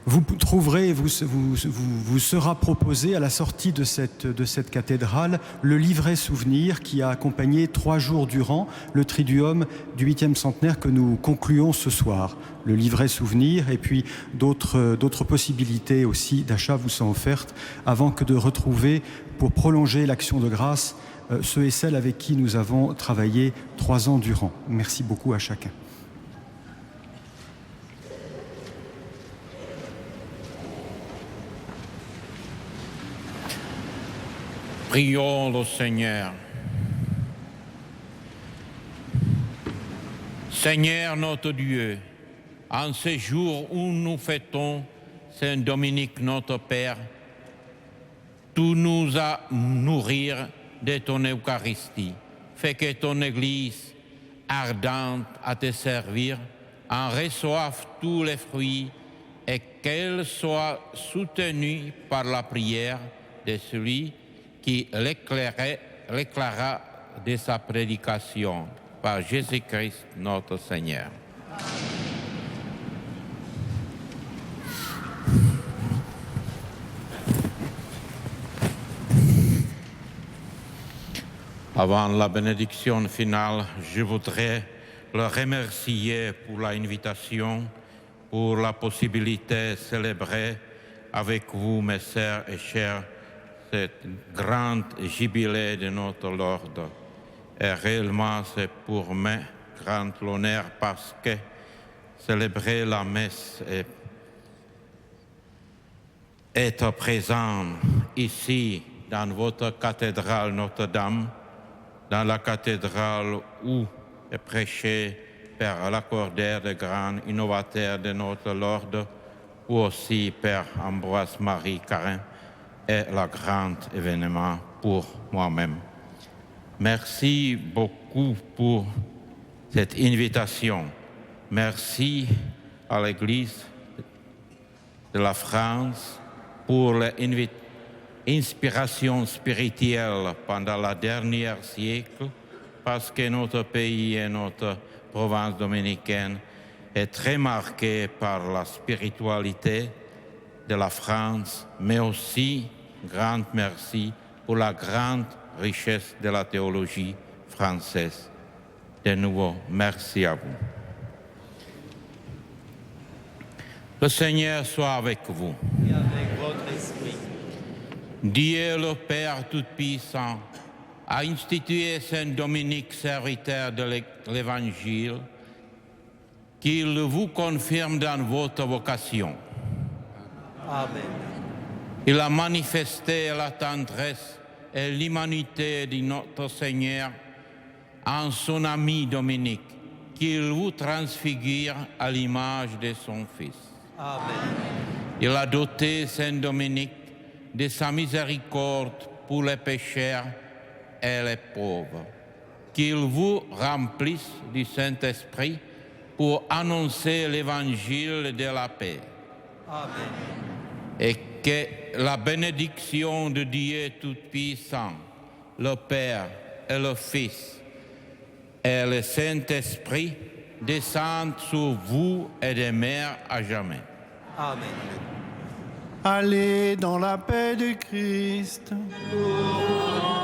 vous trouverez, vous sera proposé à la sortie de cette cathédrale le livret souvenir qui a accompagné 3 jours durant le Triduum du 8e centenaire que nous concluons ce soir. Le livret souvenir et puis d'autres possibilités aussi d'achat vous sont offertes avant que de retrouver, pour prolonger l'action de grâce, ceux et celles avec qui nous avons travaillé 3 ans durant. Merci beaucoup à chacun. Prions le Seigneur. Seigneur notre Dieu, en ce jour où nous fêtons Saint Dominique notre Père, tu nous as nourrir de ton Eucharistie. Fais que ton Église, ardente à te servir, en reçoive tous les fruits et qu'elle soit soutenue par la prière de celui qui l'éclaira de sa prédication, par Jésus-Christ notre Seigneur. Avant la bénédiction finale, je voudrais le remercier pour l'invitation, pour la possibilité de célébrer avec vous, mes sœurs et chers, cette grande jubilé de notre Lord. Et réellement, c'est pour moi grand l'honneur parce que célébrer la messe et être présent ici dans votre cathédrale Notre-Dame, dans la cathédrale où est prêché Père Lacordaire, le grand innovateur de notre Lord, ou aussi Père Ambroise-Marie Carin, est le grand événement pour moi-même. Merci beaucoup pour cette invitation. Merci à l'Église de la France pour l'inspiration spirituelle pendant le dernier siècle, parce que notre pays et notre province dominicaine est très marquée par la spiritualité de la France, mais aussi grand merci pour la grande richesse de la théologie française. De nouveau, merci à vous. Le Seigneur soit avec vous. Et avec votre esprit. Dieu le Père Tout-Puissant a institué Saint Dominique, serviteur de l'Évangile, qu'il vous confirme dans votre vocation. Amen. Il a manifesté la tendresse et l'humanité de notre Seigneur en son ami Dominique, qu'il vous transfigure à l'image de son Fils. Amen. Il a doté Saint Dominique de sa miséricorde pour les pécheurs et les pauvres. Qu'il vous remplisse du Saint-Esprit pour annoncer l'évangile de la paix. Amen. Et que la bénédiction de Dieu Tout-Puissant, le Père et le Fils et le Saint-Esprit descendent sur vous et demeurent à jamais. Amen. Allez dans la paix du Christ. Louange